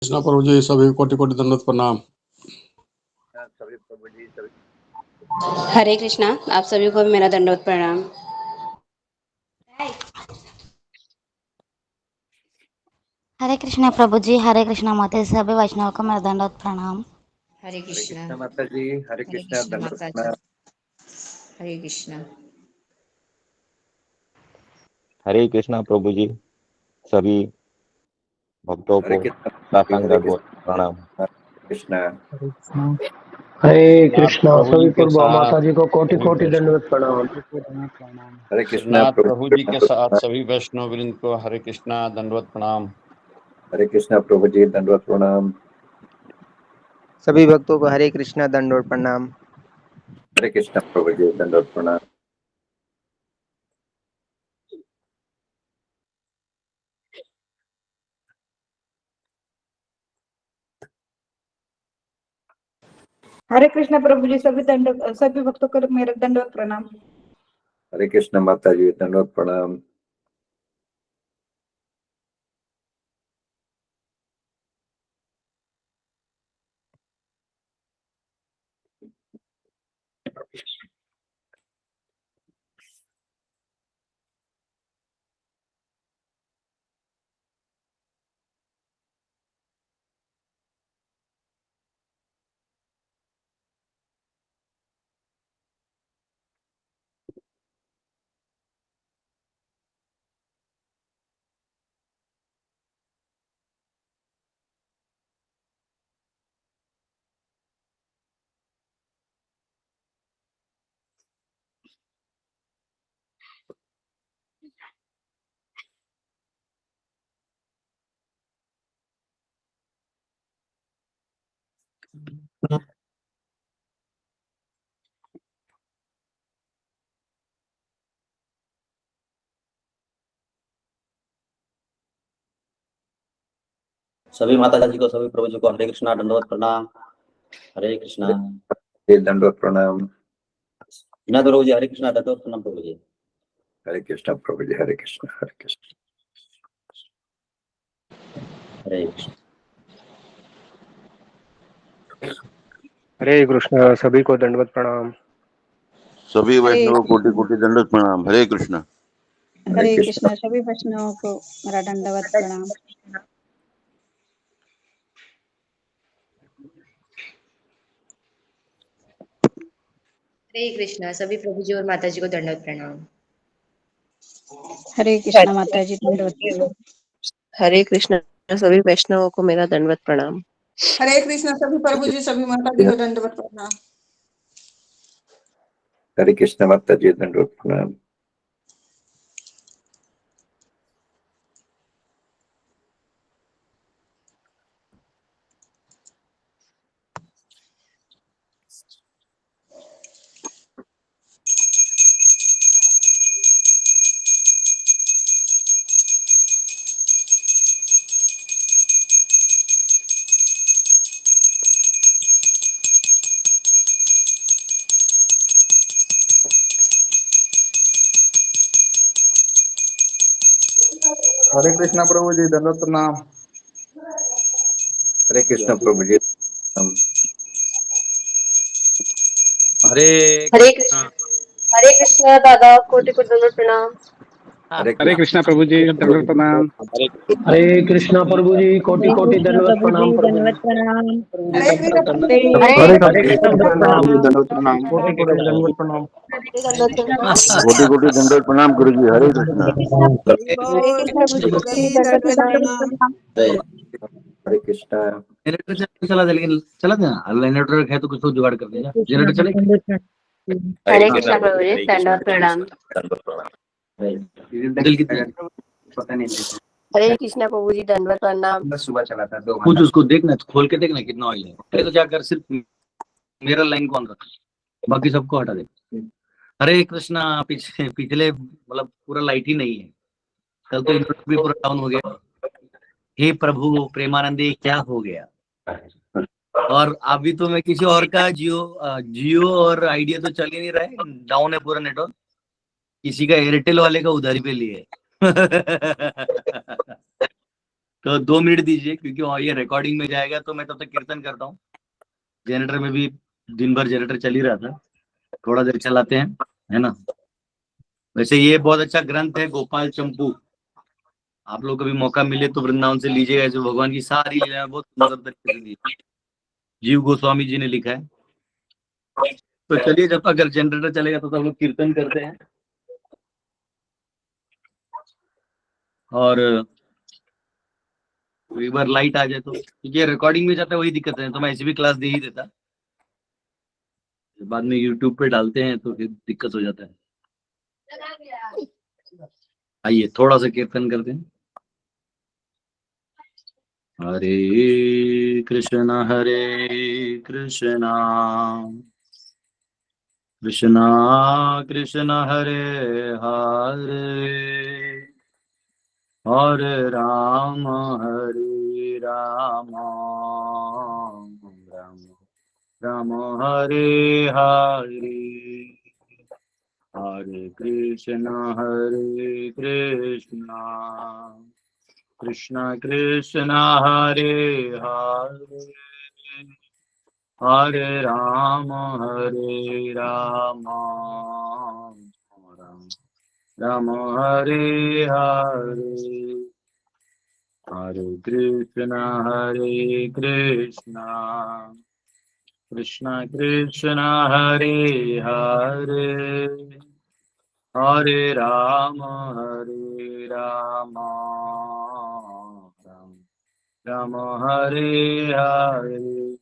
कृष्णा प्रभु जी, सभी कोटि कोटि दंडवत प्रणाम। सभी प्रभु जी, सभी हरे कृष्णा। आप सभी को भी मेरा दंडवत प्रणाम। हरे कृष्णा प्रभु जी, हरे कृष्णा माता, सभी वैष्णव को मेरा दंडवत प्रणाम। हरे कृष्णा माता जी, हरे कृष्णा दंडवत माता जी। प्रणाम। हरे कृष्णा। हरे कृष्णा प्रभु जी, सभी भक्तों हरे को कृष्णा, साष्टांग हरे दंडवत प्रणाम। कृष्णा। हरे कृष्णा प्रभु सभी जी के पूर्व साथ माता जी को कोटि सभी कोटि वैष्णव दंडवत प्रणाम। हरे कृष्णा नाथ प्रभु प्रभु जी, जी के दंडवत साथ प्रणाम। सभी वैष्णव वृंद को हरे कृष्णा दंडवत प्रणाम। हरे कृष्णा प्रभु जी, दंडवत प्रणाम। सभी भक्तों को हरे कृष्णा दंडवत प्रणाम। हरे कृष्णा प्रभु जी, दंडवत प्रणाम। हरे कृष्णा प्रभु जी, सभी भक्तों को मेरा दंडवत प्रणाम। हरे कृष्णा माता जी, दंडवत प्रणाम। सभी माता जी को, सभी प्रभु जी को हरे कृष्णा दंडवत प्रणाम। हरे कृष्णा। दंडवत प्रणाम। विनोद प्रभु जी, हरे कृष्णा दंडवत प्रणाम प्रभु जी। हरे कृष्णा प्रभु जी, हरे कृष्णा, हरे कृष्णा। हरे कृष्णा। हरे कृष्णा सभी को दंडवत प्रणाम। सभी वैष्णव कोटि कोटि दंडवत प्रणाम। हरे कृष्णा। हरे कृष्णा सभी वैष्णवों को मेरा दंडवत प्रणाम। हरे कृष्णा सभी प्रभु जी और माता जी को दंडवत प्रणाम। हरे कृष्णा माता जी, दंडवत प्रणाम। हरे कृष्णा सभी वैष्णवों को मेरा दंडवत प्रणाम। हरे कृष्णा सभी प्रभु जी, सभी माता जी को दंडवत प्रणाम। हरे कृष्णा माता जी, दंडवत प्रणाम। हरे कृष्णा प्रभु जी, दंडवत प्रणाम। हरे कृष्णा प्रभु जी, हरे कृष्ण। हरे कृष्णा दादा, कोटि कोटि दंडवत प्रणाम। हरे कृष्णा प्रभु जी, दंडवत प्रणाम। हरे कृष्णा प्रभु जी, कोटि हरे कोटि कृष्णा दंडवत प्रभु जी, प्रणाम प्रभु जी। दंडवत प्रणाम। हरे हरे कृष्णा प्रभु जी, हरे हरे कृष्णा कृष्णा दंडवत प्रभु जी, प्रणाम। दंडवत प्रणाम। कोटि कोटि दंडवत प्रणाम। दंडवत प्रणाम। कोटि कोटि दंडवत प्रणाम गुरु जी। हरे कृष्णा। हरे कृष्णा प्रभु जी, दंडवत प्रणाम। हरे कृष्णा। जनरेटर चला था, लेकिन चला था ना, जनरेटर है तो कुछ तो जुगाड़ कर देगा। जनरेटर चलेगा। हरे कृष्णा प्रभु जी, दंडवत प्रणाम। दिल कितने पता नहीं है। हरे कृष्णा प्रभु जी, दंडवत प्रणाम। बस सुबह चला था 2 कुछ घंटा। उसको देखना, खोल के देखना कितना ऑयल है। पहले तो जाकर सिर्फ मेरा लाइन कौन रखा, बाकी सबको हटा दे। हरे कृष्णा। पिछले मतलब पूरा लाइट ही नहीं है। कल तो इन्वर्टर भी पूरा डाउन हो गया। हे प्रभु प्रेमानंदी, क्या हो गया। और अभी तो मैं किसी और का जियो और आइडिया तो चल ही नहीं रहा है, डाउन है पूरा नेटवर्क। किसी का एयरटेल वाले का उधारी पे लिए तो 2 मिनट दीजिए, क्योंकि ये रिकॉर्डिंग में जाएगा, तो मैं तब तक कीर्तन करता हूँ। जनरेटर में भी दिन भर जनरेटर चल ही रहा था, थोड़ा देर चलाते हैं, है ना। वैसे ये बहुत अच्छा ग्रंथ है, गोपाल चंपू। आप लोग को भी मौका मिले तो वृंदावन से लीजिएगा, जो भगवान की सारी लीलाएं बहुत सुंदर तरीके से दी, जीव गोस्वामी जी ने लिखा है। तो चलिए, जब अगर जनरेटर चलेगा तो सब लोग कीर्तन करते हैं। और एक बार लाइट आ जाए तो, क्योंकि रिकॉर्डिंग में जाता है वही दिक्कत है, तो मैं ऐसी भी क्लास दे ही देता, बाद में यूट्यूब पे डालते हैं तो फिर दिक्कत हो जाता है। आइए थोड़ा सा कीर्तन करते हैं। हरे कृष्णा कृष्णा कृष्णा हरे हरे, हरे राम राम राम हरे हरे, हरे कृष्णा कृष्णा कृष्णा हरे हरे, हरे राम राम हरे हरे, हरे कृष्णा कृष्णा कृष्णा हरे हरे, हरे राम राम हरे हरे,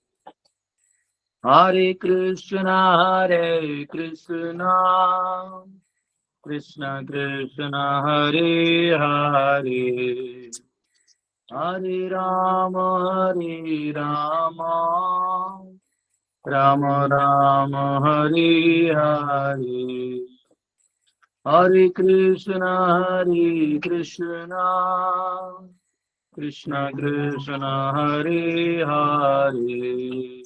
हरे कृष्णा कृष्णा कृष्णा हरे हरे, हरे राम राम राम हरे हरे, हरे कृष्णा कृष्णा कृष्णा हरे हरे,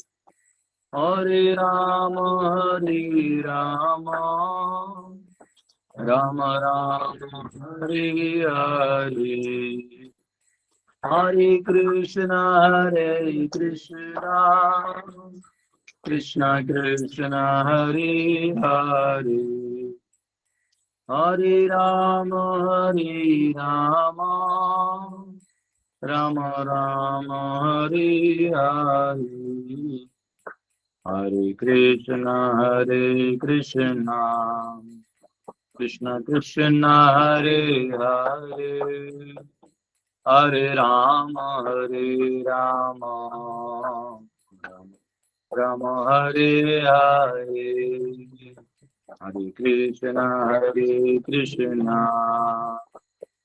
हरे राम राम राम हरे हरे, हरे कृष्णा कृष्णा कृष्णा हरे हरे, हरे राम राम राम हरे हरे, हरे कृष्णा कृष्णा कृष्णा हरे हरे, हरे राम राम हरे हरे, हरे कृष्णा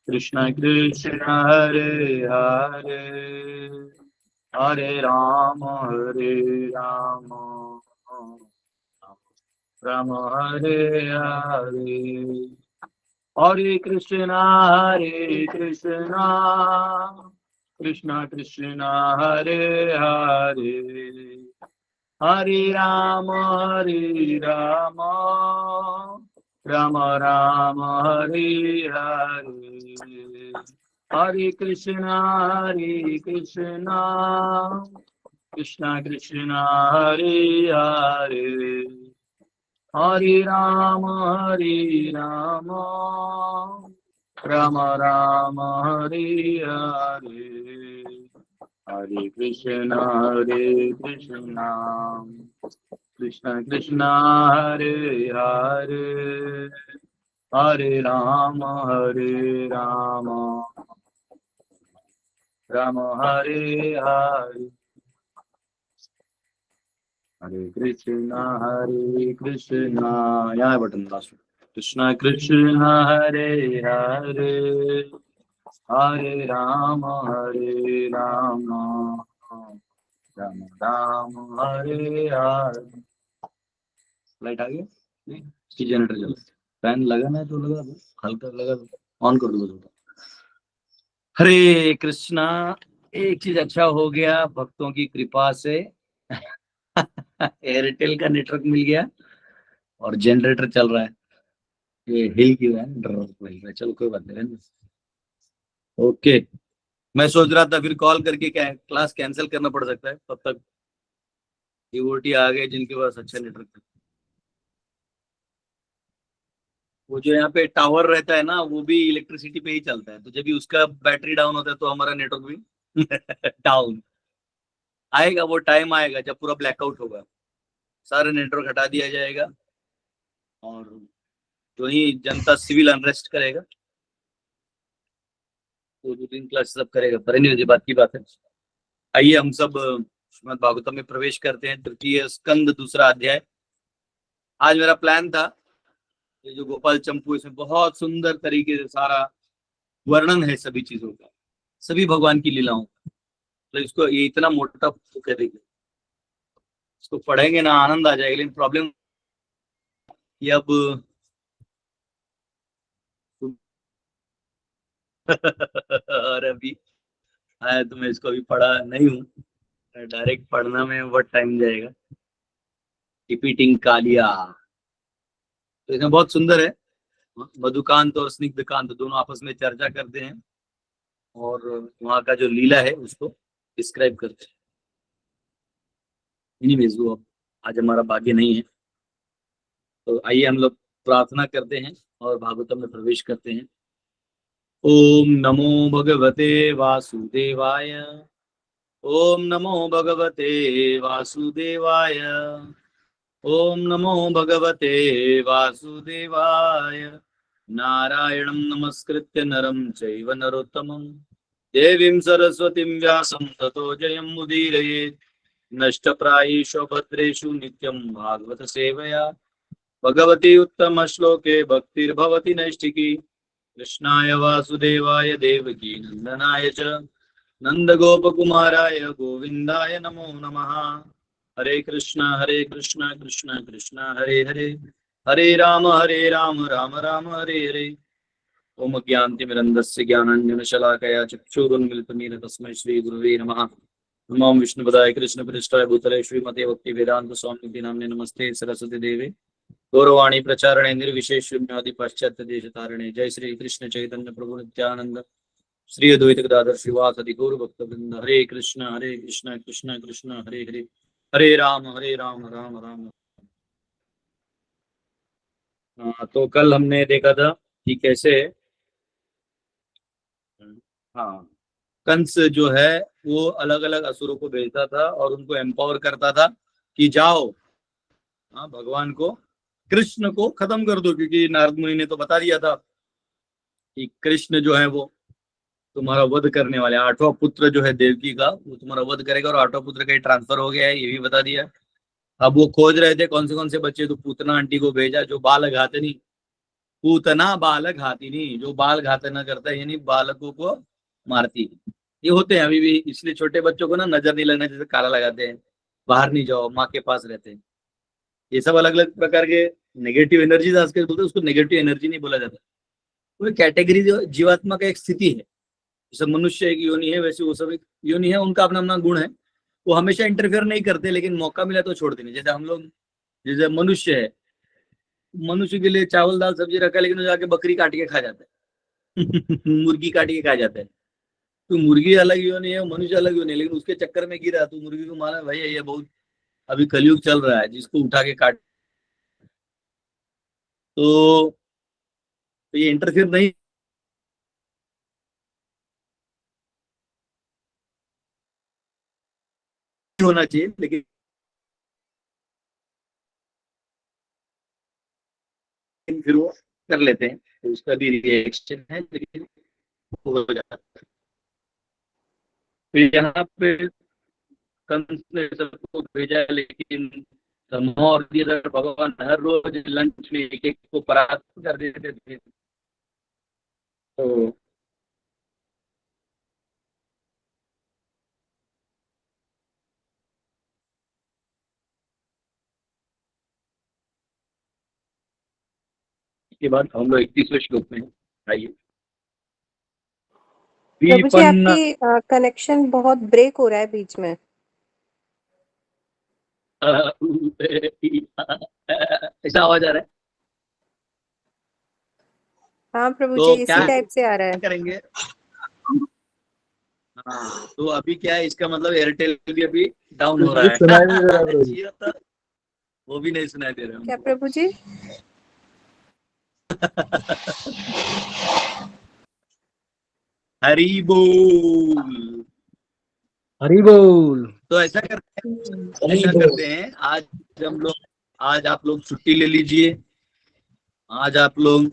कृष्णा कृष्णा हरे हरे, हरे राम राम हरे हरे, हरे कृष्णा कृष्णा कृष्णा हरे हरे, हरे राम राम राम हरे हरे, हरे कृष्णा कृष्णा कृष्णा हरे हरे, हरे राम राम राम हरे हरे, हरे कृष्णा कृष्णा कृष्णा हरे हरे, हरे राम राम हरे हरे, हरे कृष्णा यहाँ बटन लास्ट, कृष्णा कृष्णा हरे हरे, हरे राम राम राम हरे हरे। लाइट आ गई, इसकी जनरेटर चल, फैन लगाना है तो लगा दो, हल्का लगा दो, ऑन कर दो थोड़ा। हरे कृष्णा। एक चीज अच्छा हो गया भक्तों की कृपा से, एयरटेल का नेटवर्क मिल गया और जनरेटर चल रहा है। ये हिल क्यों है, चलो कोई बात नहीं, ओके। मैं सोच रहा था फिर कॉल करके क्लास कैंसिल करना पड़ सकता है, तब तक डिवोटी आ गए जिनके पास अच्छा नेटवर्क है। वो जो यहाँ पे टावर रहता है ना, वो भी इलेक्ट्रिसिटी पे ही चलता है, तो जब भी उसका बैटरी डाउन होता है तो हमारा नेटवर्क भी डाउन आएगा। वो टाइम आएगा जब पूरा ब्लैकआउट होगा, सारे नेटवर्क हटा दिया जाएगा और जो ही जनता सिविल अनरेस्ट करेगा तो 2-3 क्लास सब करेगा। पर नहीं, बात की बात है। आइए हम सब श्रीमद् भागवतम में प्रवेश करते हैं, तृतीय स्कंद, दूसरा अध्याय। आज मेरा प्लान था, ये जो गोपाल चंपू, इसमें बहुत सुंदर तरीके से सारा वर्णन है सभी चीजों का, सभी भगवान की लीलाओं का। तो इसको ये इतना मोटा बुक है, देखिए इसको पढ़ेंगे ना आनंद आ जाएगा। लेकिन प्रॉब्लम ये अब और अभी आया तो मैं इसको अभी पढ़ा नहीं हूँ, डायरेक्ट पढ़ना में बहुत टाइम जाएगा। रिपीटिंग कालिया, तो इसमें बहुत सुंदर है। मधुकांत और स्निग्धकांत दोनों आपस में चर्चा करते हैं और वहाँ का जो लीला है उसको डिस्क्राइब करते हैं। एनीवेज, वो आज हमारा भाग्य नहीं है। तो आइए हम लोग प्रार्थना करते हैं और भागवतम में प्रवेश करते हैं। ओम नमो भगवते वासुदेवाय। ओम नमो भगवते वासुदेवाय। ओम नमो भगवते वासुदेवाय। नारायणं नमस्कृत्य नरं चैव नरोत्तमं देवीं सरस्वतीं व्यासं ततो जयं मुदीरयेत्। नष्टप्रायेषु भद्रेषु नित्यं भागवत सेवया भगवती उत्तम श्लोके भक्तिर्भवति नैष्ठिकी। कृष्णाय वासुदेवाय देवकी नंदनाय च नंदगोपकुमाराय गोविंदाय नमो नमः। हरे कृष्णा कृष्णा कृष्णा हरे हरे, हरे राम राम राम हरे हरे। ओम ज्ञानतिमिरन्धस्य ज्ञानाञ्जनशलाकया चक्षुरुन्मिलितं तस्मै श्री गुरुवे नमः। नमो विष्णुपदाय कृष्णप्रेष्ठाय भूतले श्रीमते भक्तिवेदांत स्वामिनिधि नाम्ने नमस्ते सरस्वती देवे गौरवाणी प्रचारणे निर्विशेष शून्यादि पाश्चात्य देश तारणे। जय श्री कृष्ण चैतन्य प्रभु नित्यानंद श्री अद्वैत गदाधर श्रीवासदि गौर भक्त वृंद। हरे कृष्ण कृष्ण कृष्ण हरे हरे, हरे राम राम राम। तो कल हमने देखा था कि कैसे कंस जो है वो अलग अलग असुरों को भेजता था और उनको एम्पावर करता था कि जाओ भगवान को, कृष्ण को खत्म कर दो, क्योंकि नारद मुनि ने तो बता दिया था कि कृष्ण जो है वो तुम्हारा वध करने वाले, 8वां पुत्र जो है देवकी का वो तुम्हारा वध करेगा, और 8वां पुत्र का ट्रांसफर हो गया है, ये भी बता दिया। अब वो खोज रहे थे कौन से बच्चे, तो पूतना आंटी को भेजा जो बाल घातनी, पूतना बाल घातिनी, जो बाल घातना करता है, यानी बालकों को मारती है। ये होते हैं अभी भी, इसलिए छोटे बच्चों को ना नजर नहीं लगना, जैसे काला लगाते हैं, बाहर नहीं जाओ, माँ के पास रहते हैं। ये सब अलग अलग प्रकार के नेगेटिव एनर्जीज आजकल बोलते हैं, उसको नेगेटिव एनर्जी नहीं बोला जाता। वो कैटेगरी जो जीवात्मा का एक स्थिति है, जैसे मनुष्य एक योनि है वैसे वो सब एक योनि है, उनका अपना अपना गुण है, वो हमेशा इंटरफेयर नहीं करते, लेकिन मौका मिला तो छोड़ते नहीं। जैसे हम लोग, जैसे मनुष्य है, मनुष्य के लिए चावल दाल सब्जी रखा है, लेकिन वो जाके बकरी काट के खा जाता है मुर्गी काट के खा जाता है। तो मुर्गी अलग योनि है, मनुष्य अलग योनि है, लेकिन उसके चक्कर में गिरा तो मुर्गी को माना भाई ये बहुत अभी कलयुग चल रहा है, जिसको उठा के काट, तो ये इंटरफेयर नहीं होना चाहिए, लेकिन फिर वो कर लेते हैं, तो उसका भी रिएक्शन है, लेकिन हो जाता है। फिर यहाँ पे कंस ने सबको भेजा, लेकिन और भगवान हर रोज लंच में एक एक को परास्त कर देते थे। तो इसके बाद हम लोग 31वें श्लोक में आइए। प्रभु जी आपकी कनेक्शन बहुत ब्रेक हो रहा है बीच में। ऐसा आवाज आ रहा है? हाँ प्रभु तो जी, इसी टाइप से आ रहा है। करेंगे तो अभी क्या है, इसका मतलब एयरटेल भी अभी डाउन हो रहा है। सुनाई नहीं दे रहा प्रभु जी। जियो तो वो भी नहीं सुनाई दे रहा क्या प्रभु जी? हरी बोल। हरी बोल। तो ऐसा करते हैं आज आप लोग छुट्टी ले लीजिए। आज आप लोग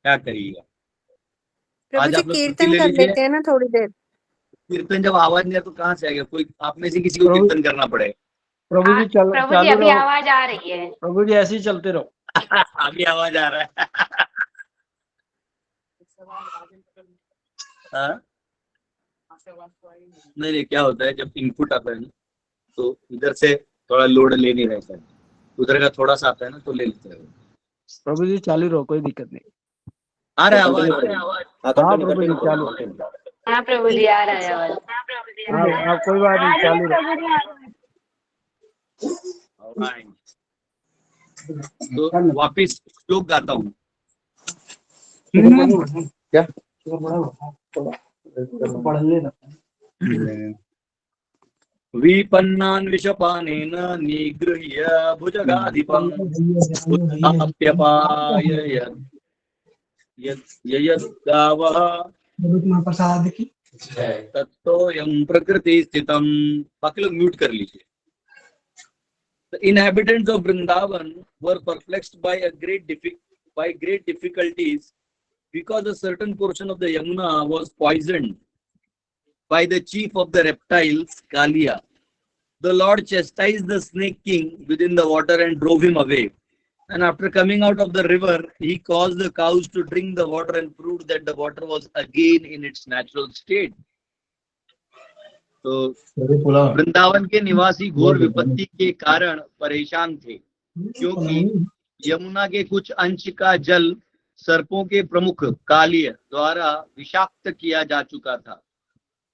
क्या करिएगा? प्रभु आज जी आप लोग छुट्टी कीर्तन ले कर लीजिए। लेते हैं ना थोड़ी देर। कीर्तन जब आवाज नहीं है तो कहाँ से आएगा? कोई आप में से किसी को कीर्तन करना पड़ेगा। प्रभु जी प्रभु जी चालू अभी रहो। आवाज आ रही है। प्रभु जी ऐसे ही चलते रहो। अभी आवाज आ रहा है। हाँ? नहीं, क्या होता है जब इनपुट आता है ना, तो इधर से थोड़ा लोड ले नहीं रहता है, उधर का थोड़ा सा आता है ना तो ले लेता है। प्रभु जी चालू रहो, कोई दिक्कत नहीं। आ रहा है आवाज? हाँ प्रभु जी चालू। हाँ प्रभु जी आ रहा है आवाज। हाँ कोई बात नहीं, चालू रहो। तो वापिस श्लोक गाता हूँ। क्या पढ़ लेना। विपन्नान् विषपानेन निगृह्य भुजगाधिपम् उत्थाप्यपाययत् ययद्गावः तत्तोऽयं प्रकृति स्थितम्। बाकी लोग म्यूट कर लीजिए। The inhabitants of Vrindavan were perplexed by great difficulties because a certain portion of the Yamuna was poisoned by the chief of the reptiles, Kalia. The Lord chastised the snake king within the water and drove him away. And after coming out of the river, he caused the cows to drink the water and proved that the water was again in its natural state. तो वृंदावन के निवासी घोर विपत्ति के कारण परेशान थे, क्योंकि यमुना के कुछ अंश का जल सर्पों के प्रमुख कालिय द्वारा विषाक्त किया जा चुका था।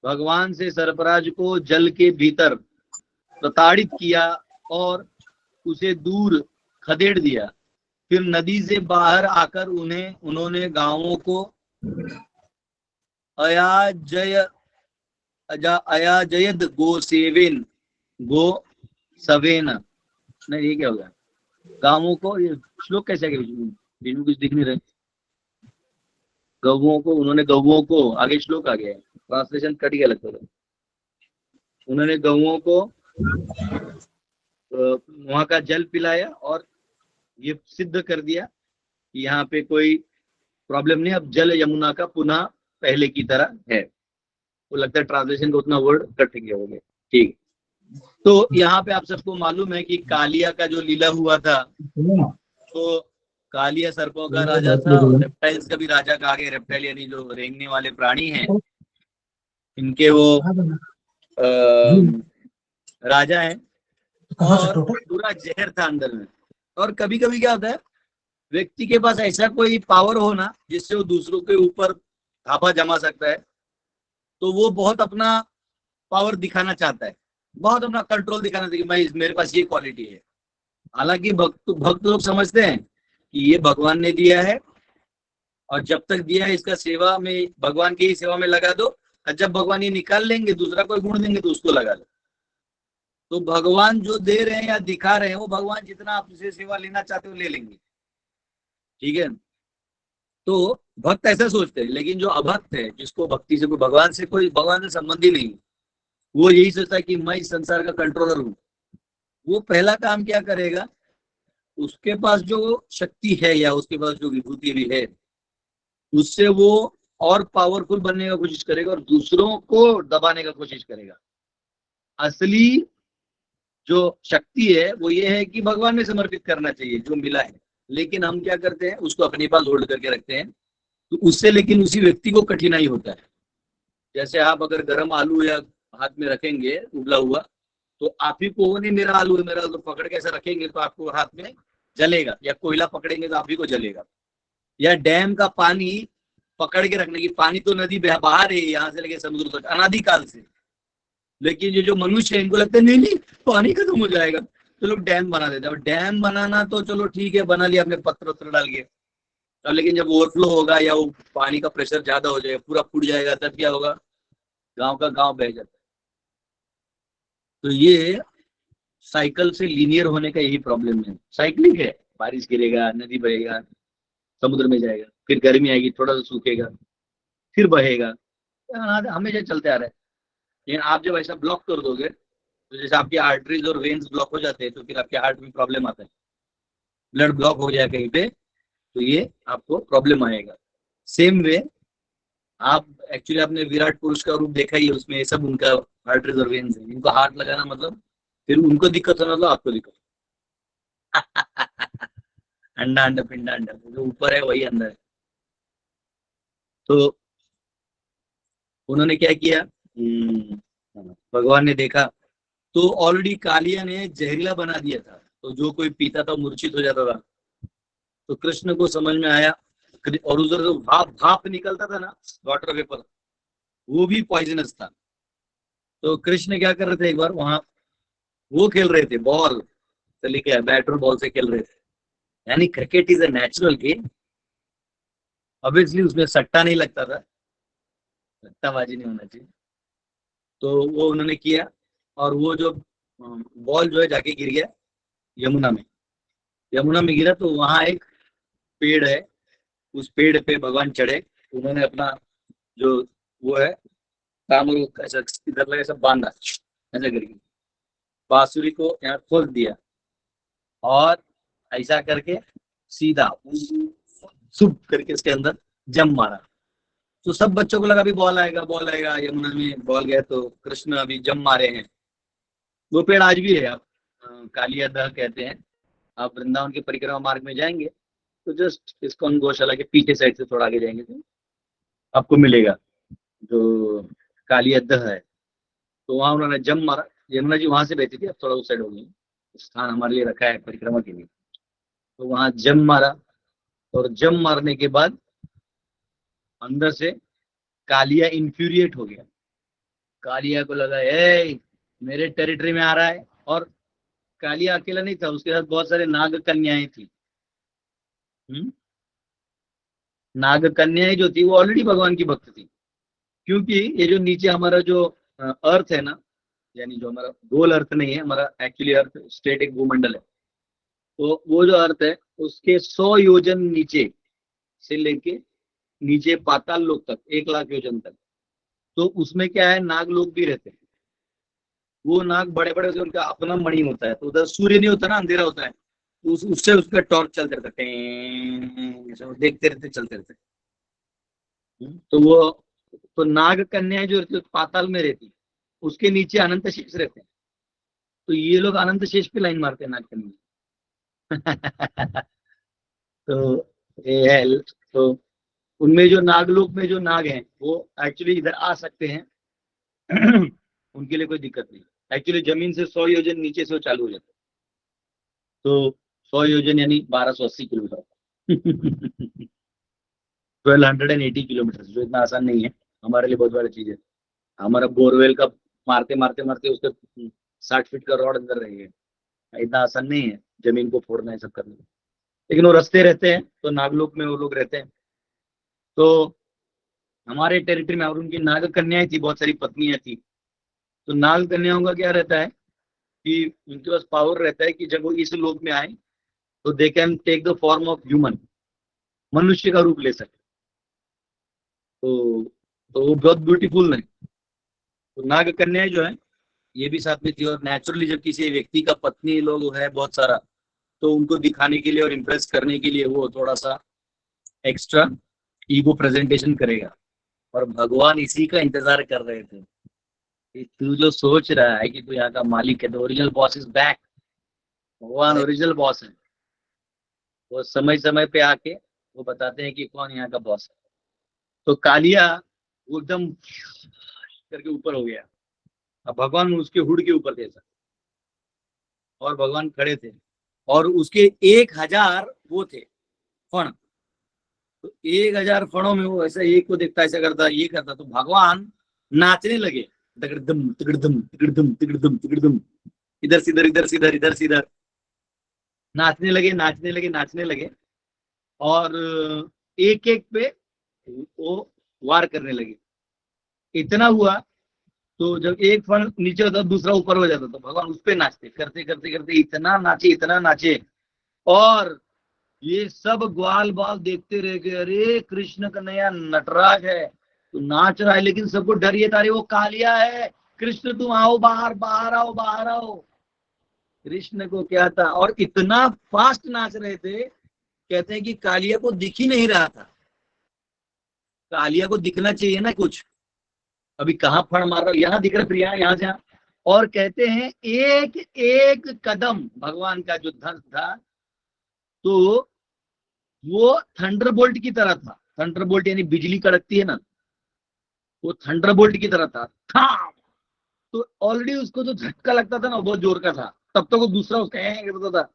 भगवान से सर्पराज को जल के भीतर प्रताड़ित किया और उसे दूर खदेड़ दिया। फिर नदी से बाहर आकर उन्होंने गांवों को अयाजयद गो सवेन नहीं, ये क्या होगा? गांवों को, ये श्लोक कैसे आगे बीच में कुछ दिख नहीं रहे। गौवों को उन्होंने गौवों को, आगे श्लोक आ गया है, ट्रांसलेशन कट गया लगता है। उन्होंने गौवों को वहां का जल पिलाया और ये सिद्ध कर दिया कि यहाँ पे कोई प्रॉब्लम नहीं, अब जल यमुना का पुनः पहले की तरह है। वो लगता है ट्रांसलेशन का उतना वर्ड कट गया हो गया। ठीक, तो यहाँ पे आप सबको मालूम है कि कालिया का जो लीला हुआ था, तो कालिया सर्पों का राजा था और रेप्टाइल्स का भी राजा कहा गया। रेप्टाइल यानी जो रेंगने वाले प्राणी हैं, इनके वो राजा हैं और पूरा जहर था अंदर में। और कभी कभी क्या होता है, व्यक्ति के पास ऐसा कोई पावर हो ना जिससे वो दूसरों के ऊपर थापा जमा सकता है, तो वो बहुत अपना पावर दिखाना चाहता है, बहुत अपना कंट्रोल दिखाना चाहता है कि मेरे पास ये क्वालिटी है। हालांकि भक्त लोग समझते हैं कि ये भगवान ने दिया है और जब तक दिया है इसका सेवा में, भगवान की ही सेवा में लगा दो, और जब भगवान ये निकाल लेंगे, दूसरा कोई गुण देंगे तो उसको लगा दो। तो भगवान जो दे रहे हैं या दिखा रहे हैं, वो भगवान जितना आपसे सेवा लेना चाहते हो ले लेंगे। ठीक है, तो भक्त ऐसा सोचते हैं। लेकिन जो अभक्त है, जिसको भक्ति से भगवान से संबंध ही नहीं, वो यही सोचता है कि मैं इस संसार का कंट्रोलर हूँ। वो पहला काम क्या करेगा, उसके पास जो शक्ति है या उसके पास जो विभूति भी है, उससे वो और पावरफुल बनने का कोशिश करेगा और दूसरों को दबाने का कोशिश करेगा। असली जो शक्ति है वो ये है कि भगवान में समर्पित करना चाहिए जो मिला है। लेकिन हम क्या करते हैं, उसको अपने पास होल्ड करके रखते हैं, तो उससे लेकिन उसी व्यक्ति को कठिनाई होता है। जैसे आप अगर गर्म आलू या हाथ में रखेंगे उबला हुआ, तो आप ही को नहीं मेरा आलू है मेरा आलू पकड़ के ऐसा रखेंगे तो आपको हाथ में जलेगा, या कोयला पकड़ेंगे तो आप ही को जलेगा। या डैम का पानी पकड़ के रखने की, पानी तो नदी बाहर है यहाँ से लेके समुद्र तक अनादिकाल से, लेकिन ये जो मनुष्य है इनको लगता है नहीं नहीं पानी खत्म हो जाएगा, तो लोग डैम बना देते हैं। डैम बनाना तो चलो ठीक है, बना लिया आपने पत्थर उत्तर डाल के, तब लेकिन जब ओवरफ्लो होगा या वो पानी का प्रेशर ज्यादा हो जाएगा, पूरा फूट जाएगा, तब क्या होगा, गांव का गांव बह जाता है। तो ये साइकिल से लीनियर होने का यही प्रॉब्लम है। साइक्लिंग है, बारिश गिरेगा, नदी बहेगा, समुद्र में जाएगा, फिर गर्मी आएगी, थोड़ा सा सूखेगा, फिर बहेगा, हमेशा चलते आ रहे हैं। लेकिन आप जब ऐसा ब्लॉक कर दोगे तो जैसे आपकी आर्टरीज और वेन्स ब्लॉक हो जाते हैं, तो फिर आपके हार्ट में प्रॉब्लम आता है। ब्लड ब्लॉक हो जाए कहीं पे तो ये आपको प्रॉब्लम आएगा। सेम वे आप एक्चुअली आपने विराट पुरुष का रूप देखा ही है, उसमें ये सब उनका आर्टरीज और वेन्स है। इनको हाथ लगाना मतलब फिर उनको दिक्कत होना, मतलब आपको दिक्कत। अंडा अंडा पिंडा अंडा, जो ऊपर है वही अंदर है। तो उन्होंने क्या किया, भगवान ने देखा तो ऑलरेडी कालिया ने जहरीला बना दिया था, तो जो कोई पीता था मूर्छित हो जाता था। तो कृष्ण को समझ में आया, और उधर जो भाप निकलता था ना, वाटर वेपर, वो भी पॉइजनस था। तो कृष्ण क्या कर रहे थे, एक बार वहां वो खेल रहे थे, बॉल से लेके बैट और बॉल से खेल रहे थे। यानी cricket is a natural game, obviously उसमें सट्टा नहीं लगता था, सट्टाबाजी नहीं होना चाहिए। तो वो उन्होंने किया, और वो जो बॉल जो है जाके गिर गया यमुना में। यमुना में गिरा तो वहां एक पेड़ है, उस पेड़ पे भगवान चढ़े, उन्होंने अपना जो वो है काम ऐसा इधर लगा, सब बांधा ऐसा करके, बांसुरी को यहाँ खोल दिया, और ऐसा करके सीधा सुप करके इसके अंदर जम मारा। तो सब बच्चों को लगा भी बॉल आएगा, बॉल आएगा, यमुना में बॉल गया। तो कृष्ण अभी जम मारे हैं। वो पेड़ आज भी है, आप कालिया दह कहते हैं। आप वृंदावन के परिक्रमा मार्ग में जाएंगे तो जस्ट इस्कॉन गौशाला के पीछे साइड से थोड़ा आगे जाएंगे तो आपको मिलेगा जो कालिया दह है। तो वहां उन्होंने जम मारा, यमुना जी वहां से बहती थी, अब थोड़ा उस साइड हो गई, स्थान हमारे लिए रखा है परिक्रमा के लिए। तो वहां जम मारा, और जम मारने के बाद अंदर से कालिया इंफ्यूरिएट हो गया। कालिया को लगा ए मेरे टेरिटरी में आ रहा है। और कालिया अकेला नहीं था, उसके साथ बहुत सारे नाग कन्याएं थी। नाग कन्याएं जो थी वो ऑलरेडी भगवान की भक्त थी, क्योंकि ये जो नीचे हमारा जो अर्थ है ना, यानी जो हमारा गोल अर्थ नहीं है, हमारा एक्चुअली अर्थ स्टेट एक भूमंडल है। तो वो जो अर्थ है उसके 100 योजन नीचे से लेके नीचे पाताल लोक तक, 1 लाख योजन तक, तो उसमें क्या है, नाग लोग भी रहते हैं। वो नाग बड़े बड़े से उनका अपना मणि होता है, तो उधर सूर्य नहीं होता ना, अंधेरा होता है, तो उससे उसका टॉर्च चलते रहता है, देखते रहते, चलते रहते। तो वो तो नाग कन्याएं जो रहती है पाताल में रहती, उसके नीचे अनंत शेष रहते हैं। तो ये लोग अनंत शेष पे लाइन मारते हैं नाग कन्या। तो ये है, तो उनमें जो नागलोक में जो नाग हैं वो एक्चुअली इधर आ सकते हैं। उनके लिए कोई दिक्कत नहीं। एक्चुअली जमीन से 100 योजन नीचे से वो चालू हो जाता है। तो 100 योजन यानी 1280 किलोमीटर, 1280 किलोमीटर, जो इतना आसान नहीं है हमारे लिए, बहुत बड़ी चीज है। हमारा बोरवेल का मारते मारते मारते उसके 60 फीट का रॉड अंदर रहेगा, इतना आसान नहीं है जमीन को फोड़ना है सब करना। लेकिन वो रास्ते रहते हैं, तो नागलोक में वो लोग रहते हैं। तो हमारे टेरिटरी में, और उनकी नाग कन्याएं थी, बहुत सारी पत्नियां थी। तो नाग कन्याओं का क्या रहता है कि उनके पास पावर रहता है कि जब वो इस लोक में आए तो they can take the form of human, मनुष्य का रूप ले सकते। तो वो बहुत ब्यूटीफुल है। तो नाग कन्याएं जो है ये भी साथ में थी। और नेचुरली जब किसी व्यक्ति का पत्नी लोग है बहुत सारा, तो उनको दिखाने के लिए और इम्प्रेस करने के लिए वो थोड़ा सा एक्स्ट्रा ईगो प्रेजेंटेशन करेगा। और भगवान इसी का इंतजार कर रहे थे कि तू जो सोच रहा है कि तू यहाँ का मालिक है, तो ओरिजिनल बॉस इज बैक। भगवान ओरिजिनल बॉस है। वो समय समय पे आके वो बताते हैं कि कौन यहाँ का बॉस है। तो कालिया वो एकदम करके ऊपर हो गया। अब भगवान उसके हुड के ऊपर थे, और भगवान खड़े थे, और उसके 1000 वो थे फण। तो 1000 फणों में वो ऐसा एक को देखता, ऐसा करता, ये करता, तो भगवान नाचने लगे, तिगड़दम तिगड़दम तिगड़दम तिगड़दम तिगड़दम, इधर से इधर, इधर से इधर, इधर से इधर, नाचने लगे नाचने लगे नाचने लगे। और एक एक पे वो वार करने लगे। इतना हुआ तो जब एक फल नीचे होता दूसरा ऊपर हो जाता, तो भगवान उस पे नाचते, करते करते करते इतना नाचे और ये सब ग्वाल बाल देखते रह गए, अरे कृष्ण का नया नटराज है तो नाच रहा है, लेकिन सबको डर ये था, अरे वो कालिया है, कृष्ण तुम आओ बाहर, बाहर आओ। कृष्ण को क्या था, और इतना फास्ट नाच रहे थे, कहते हैं कि कालिया को दिख ही नहीं रहा था। कालिया को दिखना चाहिए ना कुछ, अभी कहाँ फड़ मार रहा, यहाँ दिख रहा, फिर यहाँ से, और कहते हैं एक एक कदम भगवान का जो धनुष था तो वो थंडरबोल्ट की तरह था। थंडरबोल्ट यानी बिजली कड़कती है ना, वो थंडरबोल्ट की तरह था। तो ऑलरेडी उसको जो झटका लगता था ना, बहुत जोर का था, तब तक वो दूसरा उसका करता था,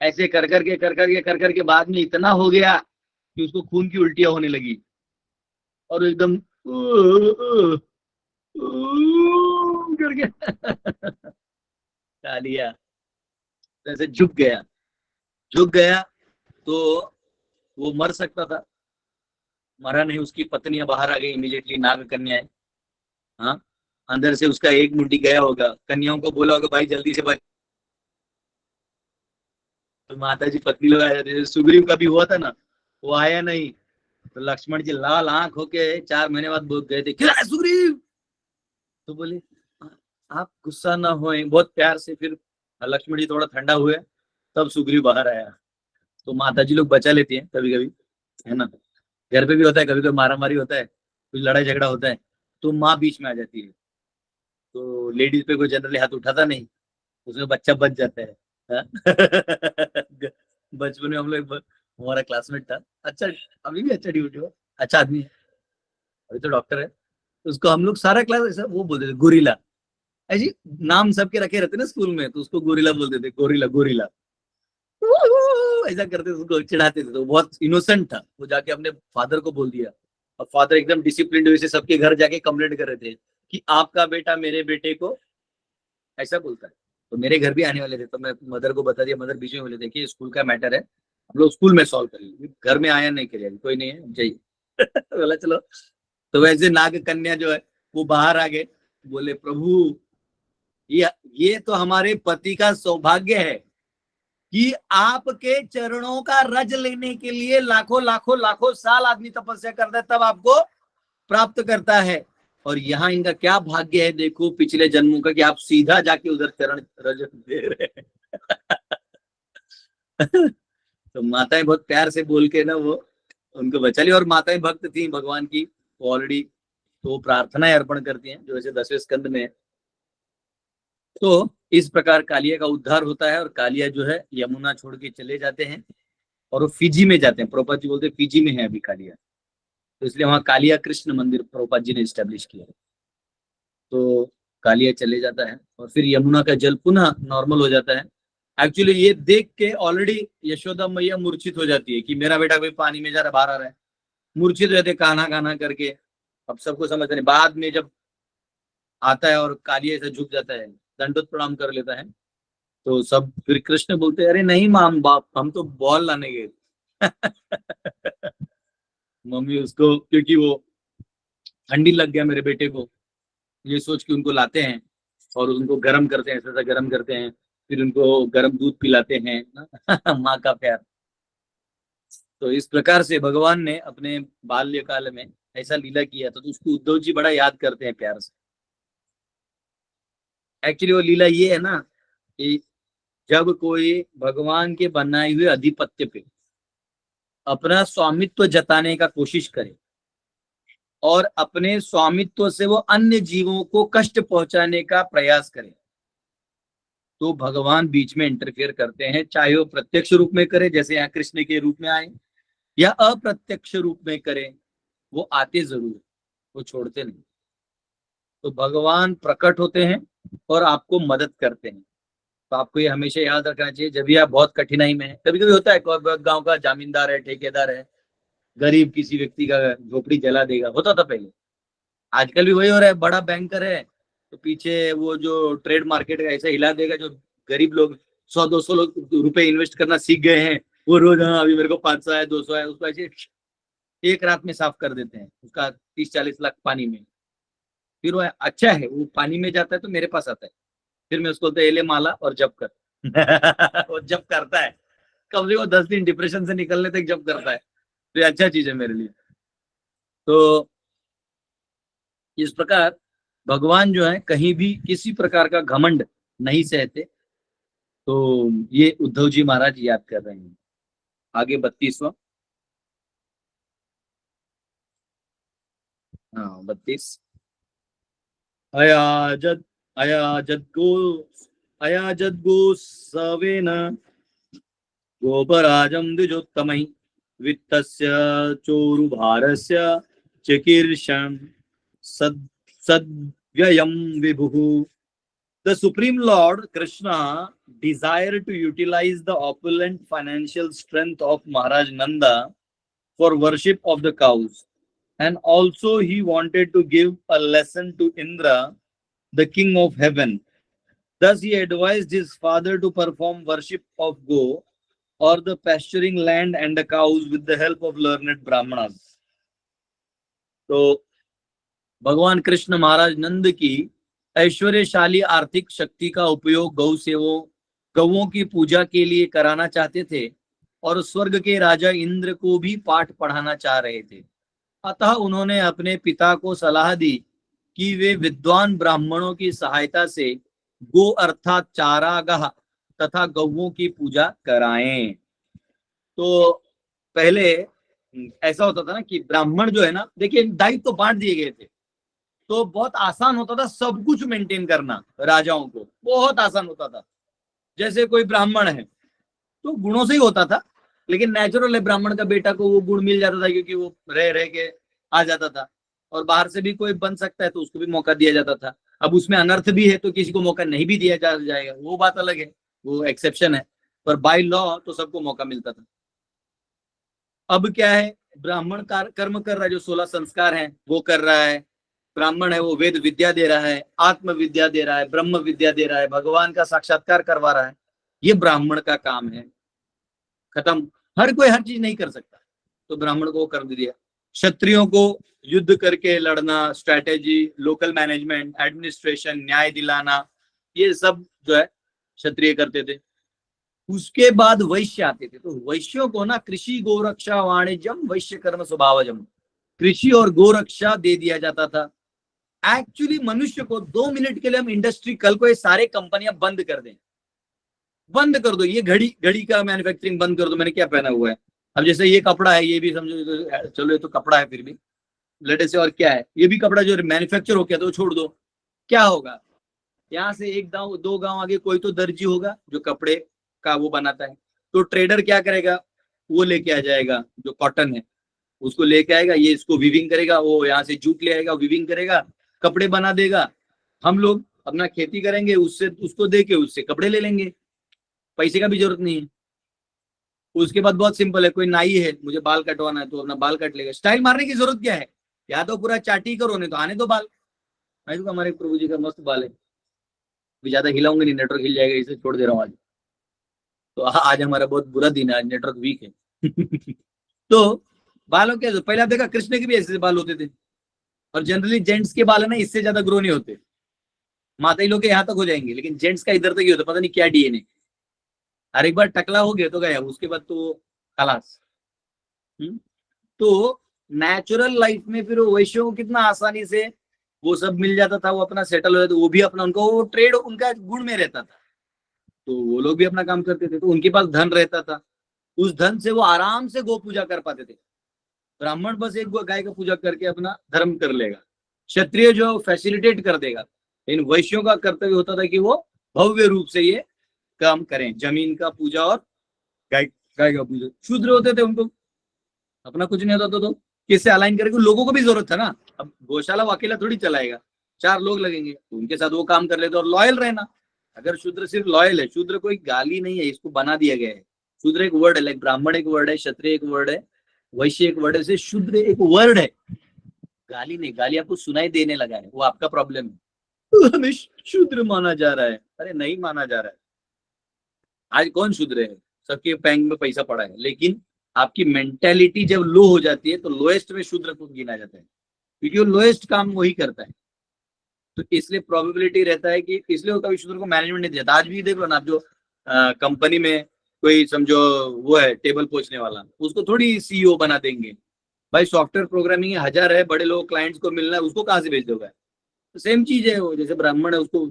ऐसे कर करके बाद में इतना हो गया कि उसको खून की उल्टियां होने लगी और एकदम करके कालिया जैसे झुक गया तो वो मर सकता था, मरा नहीं। उसकी पत्नियां बाहर आ गई इमीडिएटली, नाग कन्याएं। हाँ, अंदर से उसका एक मुंडी गया होगा, कन्याओं को बोला होगा भाई जल्दी से बच। तो माता जी पत्नी लोग आ जाते थे। सुग्रीव का भी हुआ था ना, वो आया नहीं तो लक्ष्मण जी लाल आंख होके 4 महीने बाद बोल गए थे, क्या है सुग्रीव? तो बोले आप गुस्सा ना होए, बहुत प्यार से। फिर लक्ष्मण जी थोड़ा ठंडा हुए, तब सुग्रीव बाहर आया। तो माता जी लोग बचा लेती हैं कभी कभी, है ना। घर पे भी होता है, कभी कभी मारा मारी होता है, कुछ लड़ाई झगड़ा होता है तो माँ बीच में आ जाती है। तो लेडीज पे कोई जनरली हाथ उठाता नहीं, उसमें बच्चा बच जाता है। बचपन में हम लोग, हमारा क्लासमेट था, अच्छा अभी भी अच्छा ड्यूटी हो, अच्छा आदमी है, अभी तो डॉक्टर है। उसको हम लोग सारा क्लास ऐसा वो बोलते थे, गोरिल्ला। ऐसी नाम सबके रखे रहते ना स्कूल में, तो उसको गोरिल्ला बोलते थे, गोरिल्ला ऐसा करते, उसको चिढ़ाते थे। तो बहुत इनोसेंट था वो, जाके अपने फादर को बोल दिया, और फादर एकदम डिसिप्लिन वैसे सबके घर जाके कंप्लेंट कर रहे थे कि आपका बेटा मेरे बेटे को ऐसा बोलता है। तो मेरे घर भी आने वाले थे, तो मैं मदर को बता दिया। मदर बीच में बोले, देखिए स्कूल का मैटर है, हम लोग स्कूल में सॉल्व करेंगे, घर में आया नहीं करिए, कोई नहीं है, जाइए। बोला चलो। तो वैसे नाग कन्या जो है वो बाहर आ गए, बोले प्रभु ये तो हमारे पति का सौभाग्य है कि आपके चरणों का रज लेने के लिए लाखों साल आदमी तपस्या करता है, तब आपको प्राप्त करता है। और यहाँ इनका क्या भाग्य है, देखो पिछले जन्मों का, कि आप सीधा जाके उधर चरण रज दे रहे हैं। तो माताएं बहुत प्यार से बोल के ना वो उनको बचा ली। और माताएं भक्त थी भगवान की, वो ऑलरेडी तो प्रार्थनाएं अर्पण करती हैं, जो ऐसे 10वें स्कंद में है। तो इस प्रकार कालिया का उद्धार होता है, और कालिया जो है यमुना छोड़ के चले जाते हैं और वो फिजी में जाते हैं। प्रभुपाद जी बोलते हैं फिजी में है अभी कालिया, तो इसलिए वहां कालिया कृष्ण मंदिर प्रभुपाद जी ने स्टैब्लिश किया। तो कालिया चले जाता है और फिर यमुना का जल पुनः नॉर्मल हो जाता है। एक्चुअली ये देख के ऑलरेडी यशोदा मैया मूर्छित हो जाती है कि मेरा बेटा कोई पानी में जा रहा, बाहर आ रहा है, मूर्छित हो जाते, कान्हा करके। अब सबको समझ नहीं, बाद में जब आता है और कालिया से झुक जाता है, दंडोत प्रणाम कर लेता है, तो सब फिर कृष्ण बोलते हैं, अरे नहीं माम बाप, हम तो बॉल लाने गए। मम्मी उसको, क्योंकि वो ठंडी लग गया मेरे बेटे को, ये सोच के उनको लाते हैं और उनको गर्म करते हैं, ऐसा गर्म करते हैं, फिर उनको गर्म दूध पिलाते हैं। माँ का प्यार। तो इस प्रकार से भगवान ने अपने बाल्यकाल में ऐसा लीला किया था, तो उसको उद्धव जी बड़ा याद करते हैं प्यार से। एक्चुअली वो लीला ये है ना कि जब कोई भगवान के बनाए हुए अधिपत्य पे अपना स्वामित्व जताने का कोशिश करे और अपने स्वामित्व से वो अन्य जीवों को कष्ट पहुंचाने का प्रयास करे, तो भगवान बीच में इंटरफेयर करते हैं, चाहे वो प्रत्यक्ष रूप में करे, जैसे यहाँ कृष्ण के रूप में आए, या अप्रत्यक्ष रूप में करे, वो आते जरूर, वो छोड़ते नहीं। तो भगवान प्रकट होते हैं और आपको मदद करते हैं। तो आपको ये हमेशा याद रखना चाहिए, जब भी आप बहुत कठिनाई में है, कभी कभी होता है गांव का जमींदार है, ठेकेदार है, गरीब किसी व्यक्ति का झोपड़ी जला देगा, होता था पहले, आजकल भी वही हो रहा है। बड़ा बैंकर है तो पीछे वो जो ट्रेड मार्केट का ऐसा हिला देगा, जो गरीब लोग 100-200 रुपए इन्वेस्ट करना सीख गए हैं, वो रोज हाँ अभी मेरे को 500 है 200 है, उसको ऐसे एक रात में साफ कर देते हैं उसका 30-40 लाख पानी में। फिर वो अच्छा है, वो पानी में जाता है तो मेरे पास आता है, फिर मैं उसको बोलता है ले माला और जप कर। वो जप करता है, कम से कम 10 दिन डिप्रेशन से निकलने तक जप करता है, तो ये अच्छा चीज है मेरे लिए। तो इस प्रकार भगवान जो है कहीं भी किसी प्रकार का घमंड नहीं सहते। तो ये उद्धव जी महाराज याद कर रहे हैं। आगे 32वां, हाँ 32। अयाजद गो सवेन गोपराजं द्विजोत्तमै वित्तस्य चोरुभारस्य चिकीर्षं सद्व्ययं विभुः। The Supreme Lord Krishna desired to utilize the opulent financial strength of Maharaj Nanda for worship of the cows, and also he wanted to give a lesson to Indra, the king of heaven. Thus he advised his father to perform worship of go or the pasturing land and the cows with the help of learned brahmanas. तो भगवान कृष्ण महाराज नंद की ऐश्वर्यशाली आर्थिक शक्ति का उपयोग गौओं की पूजा के लिए कराना चाहते थे और स्वर्ग के राजा इंद्र को भी पाठ पढ़ाना चाह रहे थे। अतः उन्होंने अपने पिता को सलाह दी कि वे विद्वान ब्राह्मणों की सहायता से गो अर्थात चारागाह तथा गौओं की पूजा कराएं। तो पहले ऐसा होता था ना कि ब्राह्मण जो है ना, देखिए दायित्व तो बांट दिए गए थे, तो बहुत आसान होता था सब कुछ मेंटेन करना, राजाओं को बहुत आसान होता था। जैसे कोई ब्राह्मण है तो गुणों से ही होता था, लेकिन नेचुरल है ब्राह्मण का बेटा को वो गुण मिल जाता था क्योंकि वो रह के आ जाता था, और बाहर से भी कोई बन सकता है तो उसको भी मौका दिया जाता था। अब उसमें अनर्थ भी है तो किसी को मौका नहीं भी दिया जाएगा, वो बात अलग है, वो एक्सेप्शन है, पर बाय लॉ तो सबको मौका मिलता था। अब क्या है, ब्राह्मण कर्म कर रहा है, जो 16 संस्कार हैं वो कर रहा है। ब्राह्मण है वो वेद विद्या दे रहा है, आत्म विद्या दे रहा है, ब्रह्म विद्या दे रहा है, भगवान का साक्षात्कार करवा रहा है। ये ब्राह्मण का काम है, खत्म। हर कोई हर चीज नहीं कर सकता, तो ब्राह्मण को कर दिया। क्षत्रियों को युद्ध करके लड़ना, स्ट्रैटेजी, लोकल मैनेजमेंट, एडमिनिस्ट्रेशन, न्याय दिलाना, ये सब जो है क्षत्रिय करते थे। उसके बाद वैश्य आते थे, तो वैश्यों को ना कृषि गोरक्षा वाणिज्यम वैश्य कर्म स्वभावजम, कृषि और गोरक्षा दे दिया जाता था। एक्चुअली मनुष्य को 2 मिनट के लिए हम इंडस्ट्री, कल को ये सारे कंपनियां बंद कर दें, बंद कर दो, ये घड़ी का मैन्युफैक्चरिंग बंद कर दो। मैंने क्या पहना हुआ है, अब जैसे ये कपड़ा है, ये भी समझो, चलो ये तो कपड़ा है, फिर भी लेटे से और क्या है, ये भी कपड़ा जो मैन्युफैक्चर हो गया तो छोड़ दो, क्या होगा? यहाँ से 1-2 गांव आगे कोई तो दर्जी होगा जो कपड़े का वो बनाता है, तो ट्रेडर क्या करेगा, वो लेके आ जाएगा जो कॉटन है, उसको लेके आएगा, ये इसको वीविंग करेगा, वो यहाँ से जूट ले आएगा, वीविंग करेगा, कपड़े बना देगा। हम लोग अपना खेती करेंगे, उससे उसको दे के उससे कपड़े ले लेंगे, पैसे का भी जरूरत नहीं है। उसके बाद बहुत सिंपल है, कोई नाई है, मुझे बाल कटवाना है तो अपना बाल कट लेगा। स्टाइल मारने की जरूरत क्या है, या तो पूरा चाटी करो, नहीं तो आने दो बाल। मैं तो हमारे प्रभु जी का मस्त बाल है, भी ज्यादा हिलाऊंगे नहीं, नेटवर्क हिल जाएगा, इसे छोड़ दे रहा हूँ आज। तो आज हमारा बहुत बुरा दिन है, आज नेटवर्क वीक है। तो बालों के पहले आप देखा कृष्ण के भी ऐसे बाल होते थे, और जनरली जेंट्स के बाल है ना इससे ज्यादा ग्रो नहीं होते, माता ही लोग के यहाँ तक हो जाएंगे, लेकिन जेंट्स का इधर तक ही होता, पता नहीं क्या डीएनए। और एक बार टकला हो गया तो गया, उसके बाद तो खलास। तो नेचुरल लाइफ में फिर वैश्यों को कितना आसानी से वो सब मिल जाता था, वो अपना सेटल हो जाता, वो भी अपना, उनको वो ट्रेड उनका गुण में रहता था, तो वो लोग भी अपना काम करते थे, तो उनके पास धन रहता था, उस धन से वो आराम से गो पूजा कर पाते थे। ब्राह्मण बस एक गाय का पूजा करके अपना धर्म कर लेगा, क्षत्रिय जो फैसिलिटेट कर देगा, लेकिन वैश्यों का कर्तव्य होता था कि वो भव्य रूप से ये काम करें, जमीन का पूजा और गाय का पूजा। शूद्र होते थे, उनको अपना कुछ नहीं होता तो किससे अलाइन करेंगे, लोगों को भी जरूरत था ना। अब गौशाला वो अकेला थोड़ी चलाएगा, 4 लोग लगेंगे, तो उनके साथ वो काम कर लेते, और लॉयल रहना। अगर शूद्र सिर्फ लॉयल है, शूद्र कोई गाली नहीं है, इसको बना दिया गया है। शूद्र एक वर्ड है, लाइक ब्राह्मण एक वर्ड है, क्षत्रिय एक वर्ड है, वैश्य एक वर्ड है, शूद्र एक वर्ड है, गाली नहीं। गाली आपको सुनाई देने लगा है, वो आपका प्रॉब्लम है। हमें शूद्र माना जा रहा है, अरे नहीं माना जा रहा है। आज कौन शूद्र है? सबके बैंक में पैसा पड़ा है, लेकिन आपकी मेंटेलिटी जब लो हो जाती है तो लोएस्ट में शूद्र को गिना जाता है, क्योंकि वो लोएस्ट काम वही करता है। तो इसलिए प्रोबेबिलिटी रहता है कि इसलिए वो कभी शूद्र को मैनेजमेंट नहीं देता। आज भी देख लो ना, आप जो कंपनी में कोई समझो वो है टेबल पोछने वाला, उसको थोड़ी सीईओ बना देंगे। भाई सॉफ्टवेयर प्रोग्रामिंग 1000 है, बड़े लोग क्लाइंट्स को मिलना है, उसको कहाँ से भेज दोगे? तो सेम चीज है वो, जैसे ब्राह्मण है उसको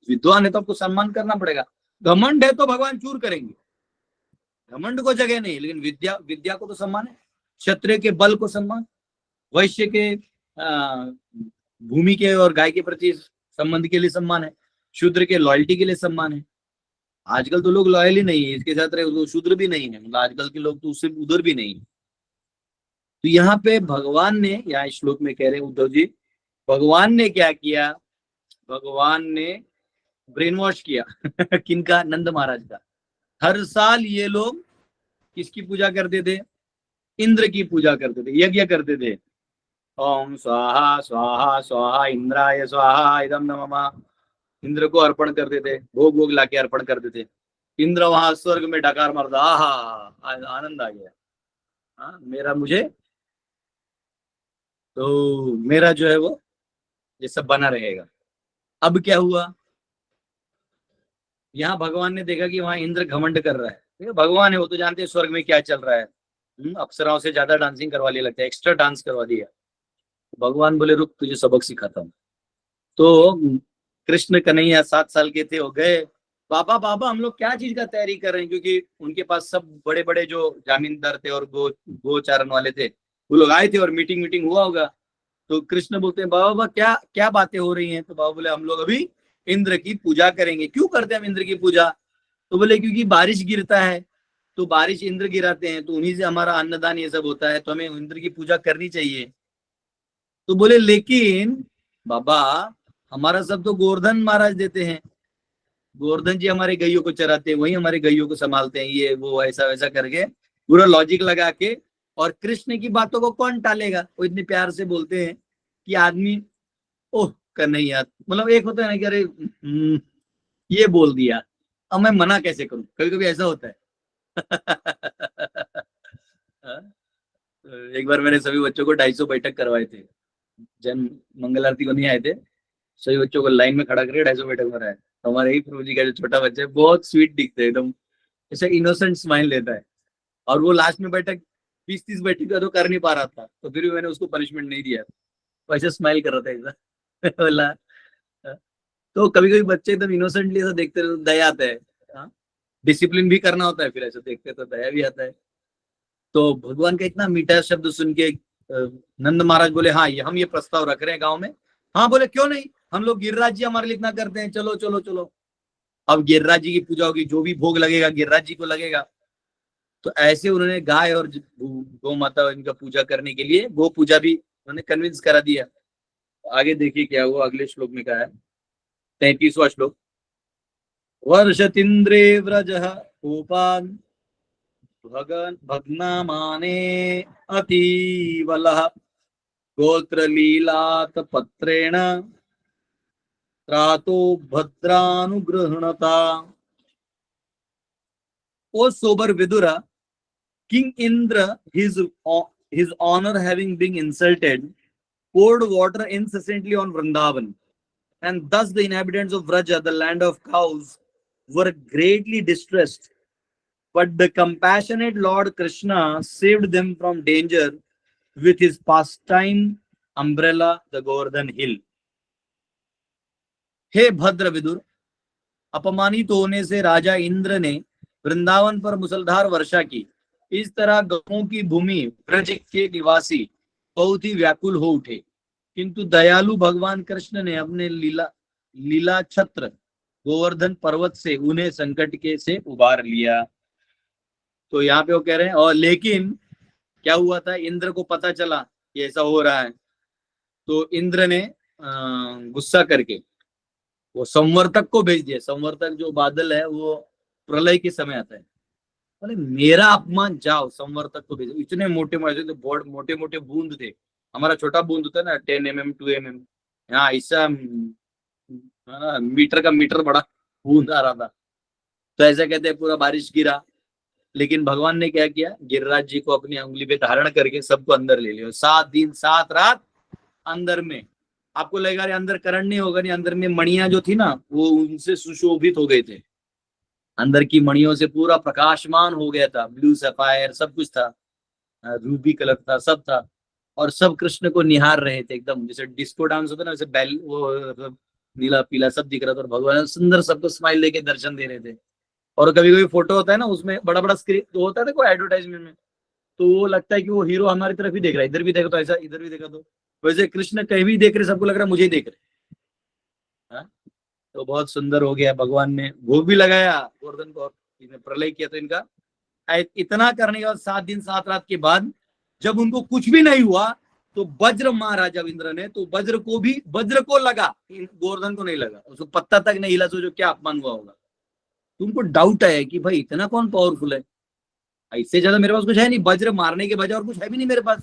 विद्वान है तो आपको सम्मान करना पड़ेगा। घमंड है तो भगवान चूर करेंगे, घमंड को जगह नहीं, लेकिन विद्या को तो सम्मान है। क्षत्रिय के बल को सम्मान, वैश्य के भूमि के और गाय के प्रति संबंध के लिए सम्मान है, शूद्र के लॉयल्टी के लिए सम्मान है। आजकल तो लोग लॉयल ही नहीं है, इसके साथ रहे शूद्र भी नहीं है, मतलब आजकल के लोग तो उससे उधर भी नहीं है। तो यहाँ पे भगवान ने, यहाँ श्लोक में कह रहे हैं उद्धव जी, भगवान ने क्या किया? भगवान ने ब्रेन वॉश किया किनका? नंद महाराज का। हर साल ये लोग किसकी पूजा करते थे? इंद्र की पूजा करते थे, यज्ञ करते थे। ओम स्वाहा स्वाहा स्वाहा इंद्राय स्वाहा इदम नमः, इंद्र को अर्पण करते थे, भोग भोग लाके अर्पण करते थे। इंद्र वहां स्वर्ग में डकार मारता, आहा आनंद आ गया, हाँ मेरा मुझे तो मेरा जो है वो ये सब बना रहेगा। अब क्या हुआ? यहाँ भगवान ने देखा कि वहां इंद्र घमंड कर रहा है। भगवान है, वो तो जानते हैं स्वर्ग में क्या चल रहा है। अप्सराओं से ज्यादा डांसिंग करवा लिया, लगता है एक्स्ट्रा डांस करवा दिया। भगवान बोले रुक, तुझे सबक सिखाता हूँ। तो कृष्ण कन्हैया 7 साल के थे, हो गए बाबा बाबा हम लोग क्या चीज का तैयारी कर रहे हैं, क्योंकि उनके पास सब बड़े बड़े जो जामीनदार थे और गोचारण वाले थे वो लोग आए थे और मीटिंग हुआ होगा। तो कृष्ण बोलते हैं बाबा बाबा क्या क्या बातें हो रही हैं? तो बाबा बोले हम लोग अभी इंद्र की पूजा करेंगे। क्यों करते हैं हम इंद्र की पूजा? तो बोले क्योंकि बारिश गिरता है, तो बारिश इंद्र गिराते हैं, तो उन्हीं से हमारा अन्नदान ये सब होता है, तो हमें इंद्र की पूजा करनी चाहिए। तो बोले लेकिन बाबा हमारा सब तो गोवर्धन महाराज देते हैं, गोवर्धन जी हमारे गैयों को चराते हैं, वही हमारे गैयों को संभालते हैं, ये वो ऐसा वैसा करके पूरा लॉजिक लगा के। और कृष्ण की बातों को कौन टालेगा? वो इतने प्यार से बोलते हैं कि आदमी ओह कन्हैया, मतलब एक होता है ना कि अरे ये बोल दिया, अब मैं मना कैसे करूं? कभी कभी ऐसा होता है एक बार मैंने सभी बच्चों को 250 बैठक करवाए थे, जन मंगल आरती को नहीं आए थे, सभी बच्चों को लाइन में खड़ा करके 250 बैठक में रहा। हमारे ही प्रभु जी का जो छोटा बच्चा है बहुत स्वीट दिखता है, एकदम ऐसा इनोसेंट स्माइल लेता है, और वो लास्ट में बैठक 20-30 बैठक का तो कर नहीं पा रहा था, तो फिर भी मैंने उसको पनिशमेंट नहीं दिया, वैसे स्माइल कर रहा था ऐसा बोला। तो कभी कभी बच्चे एकदम इनोसेंटली ऐसा देखते रहे तो दया आता है, डिसिप्लिन भी करना होता है, फिर ऐसा देखते तो दया भी आता है। तो भगवान का इतना मीठा शब्द सुन के नंद महाराज बोले हाँ ये हम ये प्रस्ताव रख रहे हैं गांव में। हाँ बोले क्यों नहीं, हम लोग गिरिराज जी हमारे लिए इतना करते हैं, चलो चलो चलो। अब गिरिराज जी की पूजा होगी, जो भी भोग लगेगा गिरिराज जी को लगेगा। तो ऐसे उन्होंने गाय और गौ माता इनका पूजा करने के लिए गो पूजा भी उन्होंने कन्विंस करा दिया। आगे देखिए क्या हुआ, अगले श्लोक में कहा है 33वां श्लोक। वर्षतिन्द्रे व्रजः कोपान् भग्नामाने अतीवलः गोत्रलीलात पत्रेण त्रातो भद्रानुगृह्णता। O sober Vidura, King Indra, his honor having been insulted, poured water incessantly on Vrindavan, and thus the inhabitants of Vraja, the land of cows, were greatly distressed. But the compassionate Lord Krishna saved them from danger with his pastime umbrella, the Govardhan hill. हे भद्र विदुर, अपमानित होने से राजा इंद्र ने वृंदावन पर मुसलधार वर्षा की। इस तरह गौओं की भूमि ब्रज के निवासी बहुत ही व्याकुल हो उठे, किंतु दयालु भगवान कृष्ण ने अपने लीला छत्र गोवर्धन पर्वत से उन्हें संकट के से उबार लिया। तो यहाँ पे वो कह रहे हैं और लेकिन क्या हुआ था, इंद्र को पता चला कि ऐसा हो रहा है, तो इंद्र ने गुस्सा करके वो संवर्तक को भेज दिया। संवर्तक जो बादल है वो प्रलय के समय आता है, बोले मेरा अपमान, जाओ संवर्तक को भेजो। इतने मोटे मोटे तो बहुत मोटे मोटे बूंद थे, हमारा छोटा बूंद होता है ना 10 mm 2 mm, यहाँ ऐसा मीटर का मीटर बड़ा बूंद आ रहा था। तो ऐसा कहते हैं पूरा बारिश गिरा, लेकिन भगवान ने क्या किया, गिरिराज जी को अपनी उंगली पे धारण करके सबको अंदर ले लिया। 7 दिन 7 रात अंदर में। आपको लगेगा अरे अंदर करंट नहीं होगा, नहीं, अंदर में मणियां जो थी ना वो उनसे सुशोभित हो गए थे। अंदर की मणियों से पूरा प्रकाशमान हो गया था, ब्लू सफायर सब कुछ था, रूबी कलर था, सब था। और सब कृष्ण को निहार रहे थे, एकदम जैसे डिस्को डांस होता है ना वैसे बैल वो नीला पीला सब दिख रहा था। और भगवान सुंदर सबको स्माइल देके दर्शन दे रहे थे। और कभी कभी फोटो होता है ना उसमें बड़ा बड़ा स्क्रीन तो होता है, देखो एडवर्टाइजमेंट में, तो वो लगता है कि वो हीरो हमारी तरफ ही देख रहा है, इधर भी देखो तो ऐसा, इधर भी देखा तो वैसे कृष्ण कहीं भी देख रहे, सबको लग रहा है मुझे ही देख रहे। हाँ? तो बहुत सुंदर हो गया। भगवान ने भोग भी लगाया गोवर्धन को, प्रलय किया। तो इनका इतना करने के बाद 7 दिन 7 रात के बाद जब उनको कुछ भी नहीं हुआ तो वज्र मारा जब इंद्र ने, तो वज्र को लगा, गोवर्धन को नहीं लगा, उसको पत्ता तक नहीं हिला। सोचो क्या अपमान हुआ होगा। तुमको डाउट है कि भाई इतना कौन पावरफुल है, इससे ज्यादा मेरे पास कुछ है नहीं, वज्र मारने के बजाय और कुछ है भी नहीं मेरे पास,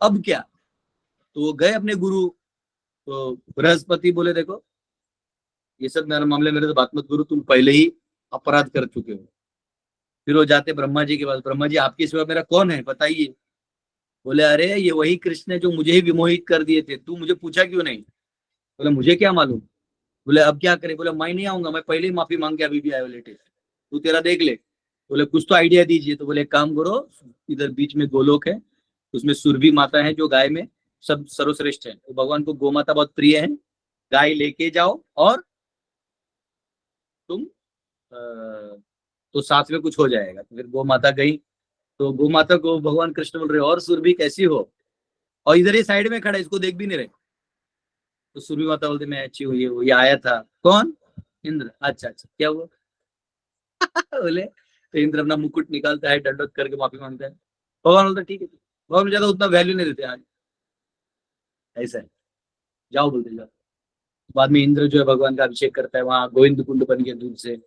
अब क्या। तो वो गए अपने गुरु, तो बृहस्पति बोले देखो ये सब मेरा मामले मेरे से बात मत करो, तुम पहले ही अपराध कर चुके हो। फिर वो जाते ब्रह्मा जी के पास, ब्रह्मा जी आपके सिवा मेरा कौन है बताइए। बोले अरे ये वही कृष्ण है जो मुझे ही विमोहित कर दिए थे, तू मुझे पूछा क्यों नहीं। बोले मुझे क्या मालूम। बोले अब क्या करे। बोले मैं नहीं आऊंगा, मैं पहले ही माफी मांग के अभी भी आया लेटेस्ट, तू तेरा देख ले। बोले कुछ तो आइडिया दीजिए। तो बोले एक काम करो, इधर बीच में गोलोक है, उसमें सुरभि माता है जो गाय में सब सर्वश्रेष्ठ है, तो भगवान को गौ माता बहुत प्रिय है, गाय लेके जाओ और तुम तो साथ में कुछ हो जाएगा। तो फिर गौ माता गई, तो गौ माता को भगवान कृष्ण बोल रहे और सुरभि कैसी हो, और इधर ही साइड में खड़ा है, इसको देख भी नहीं रहे। तो सुरभि माता बोलते मैं अच्छी हुई, ये आया था कौन, इंद्र। अच्छा अच्छा क्या हुआ बोले तो इंद्र अपना मुकुट निकालता है, दंडवत करके माफी मांगता है। भगवान बोलता ठीक है, भगवान ज्यादा उतना वैल्यू नहीं देते आज, ऐसा है, जाओ बोलते जाओ। बाद में इंद्र जो है भगवान का अभिषेक करता है, वहां गोविंद कुंड बन के दूध से।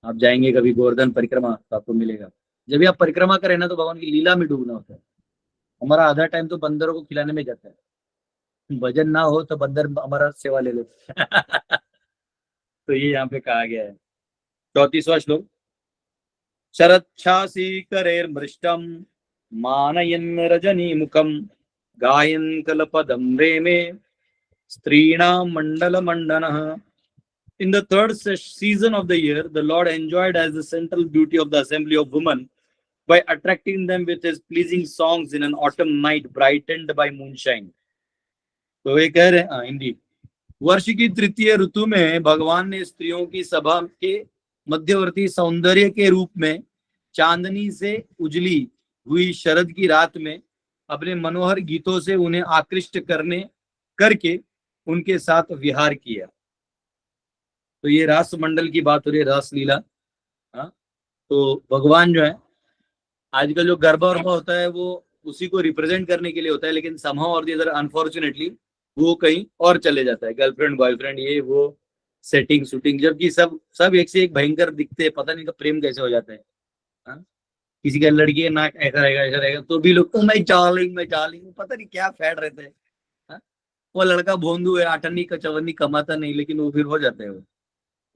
आप जाएंगे कभी गोवर्धन परिक्रमा तो आपको मिलेगा। जब भी आप परिक्रमा करें ना तो भगवान की लीला में डूबना होता है। हमारा आधा टाइम तो बंदरों को खिलाने में जाता है, भजन ना हो तो बंदर हमारा सेवा ले लेते तो ये यहाँ पे कहा गया है। 34वां श्लोक। शरच्छासी करेर मृष्टम मानयन रजनी मुखम गायन कलपदम रेमे स्त्रीणाम मंडल मंडनः। In the third season of the year, the Lord enjoyed as the central beauty of the assembly of women by attracting them with his pleasing songs in an autumn night brightened by moonshine. तो ये कह रहे हैं हिंदी, वर्ष की तृतीय ऋतु में भगवान ने स्त्रियों की सभा के मध्यवर्ती सौंदर्य के रूप में चांदनी से उजली हुई शरद की रात में अपने मनोहर गीतों से उन्हें आकृष्ट करके उनके साथ विहार किया। तो ये रास मंडल की बात हो रही है, रास लीला। हाँ, तो भगवान जो है आजकल जो गरबा वरबा होता है वो उसी को रिप्रेजेंट करने के लिए होता है, लेकिन समहाउ और इधर अनफॉर्चुनेटली वो कहीं और चले जाता है, गर्लफ्रेंड बॉयफ्रेंड ये वो सेटिंग शूटिंग, जबकि सब एक से एक भयंकर दिखते हैं। पता नहीं का प्रेम कैसे हो जाता है। हाँ? किसी का लड़की है नाक ऐसा रहेगा तो भी लोग मैं चार्लिंग पता नहीं क्या फैड रहता है। हाँ? वो लड़का भोंदू है, आठन्नी कचवन्नी कमाता नहीं, लेकिन वो फिर हो जाता है।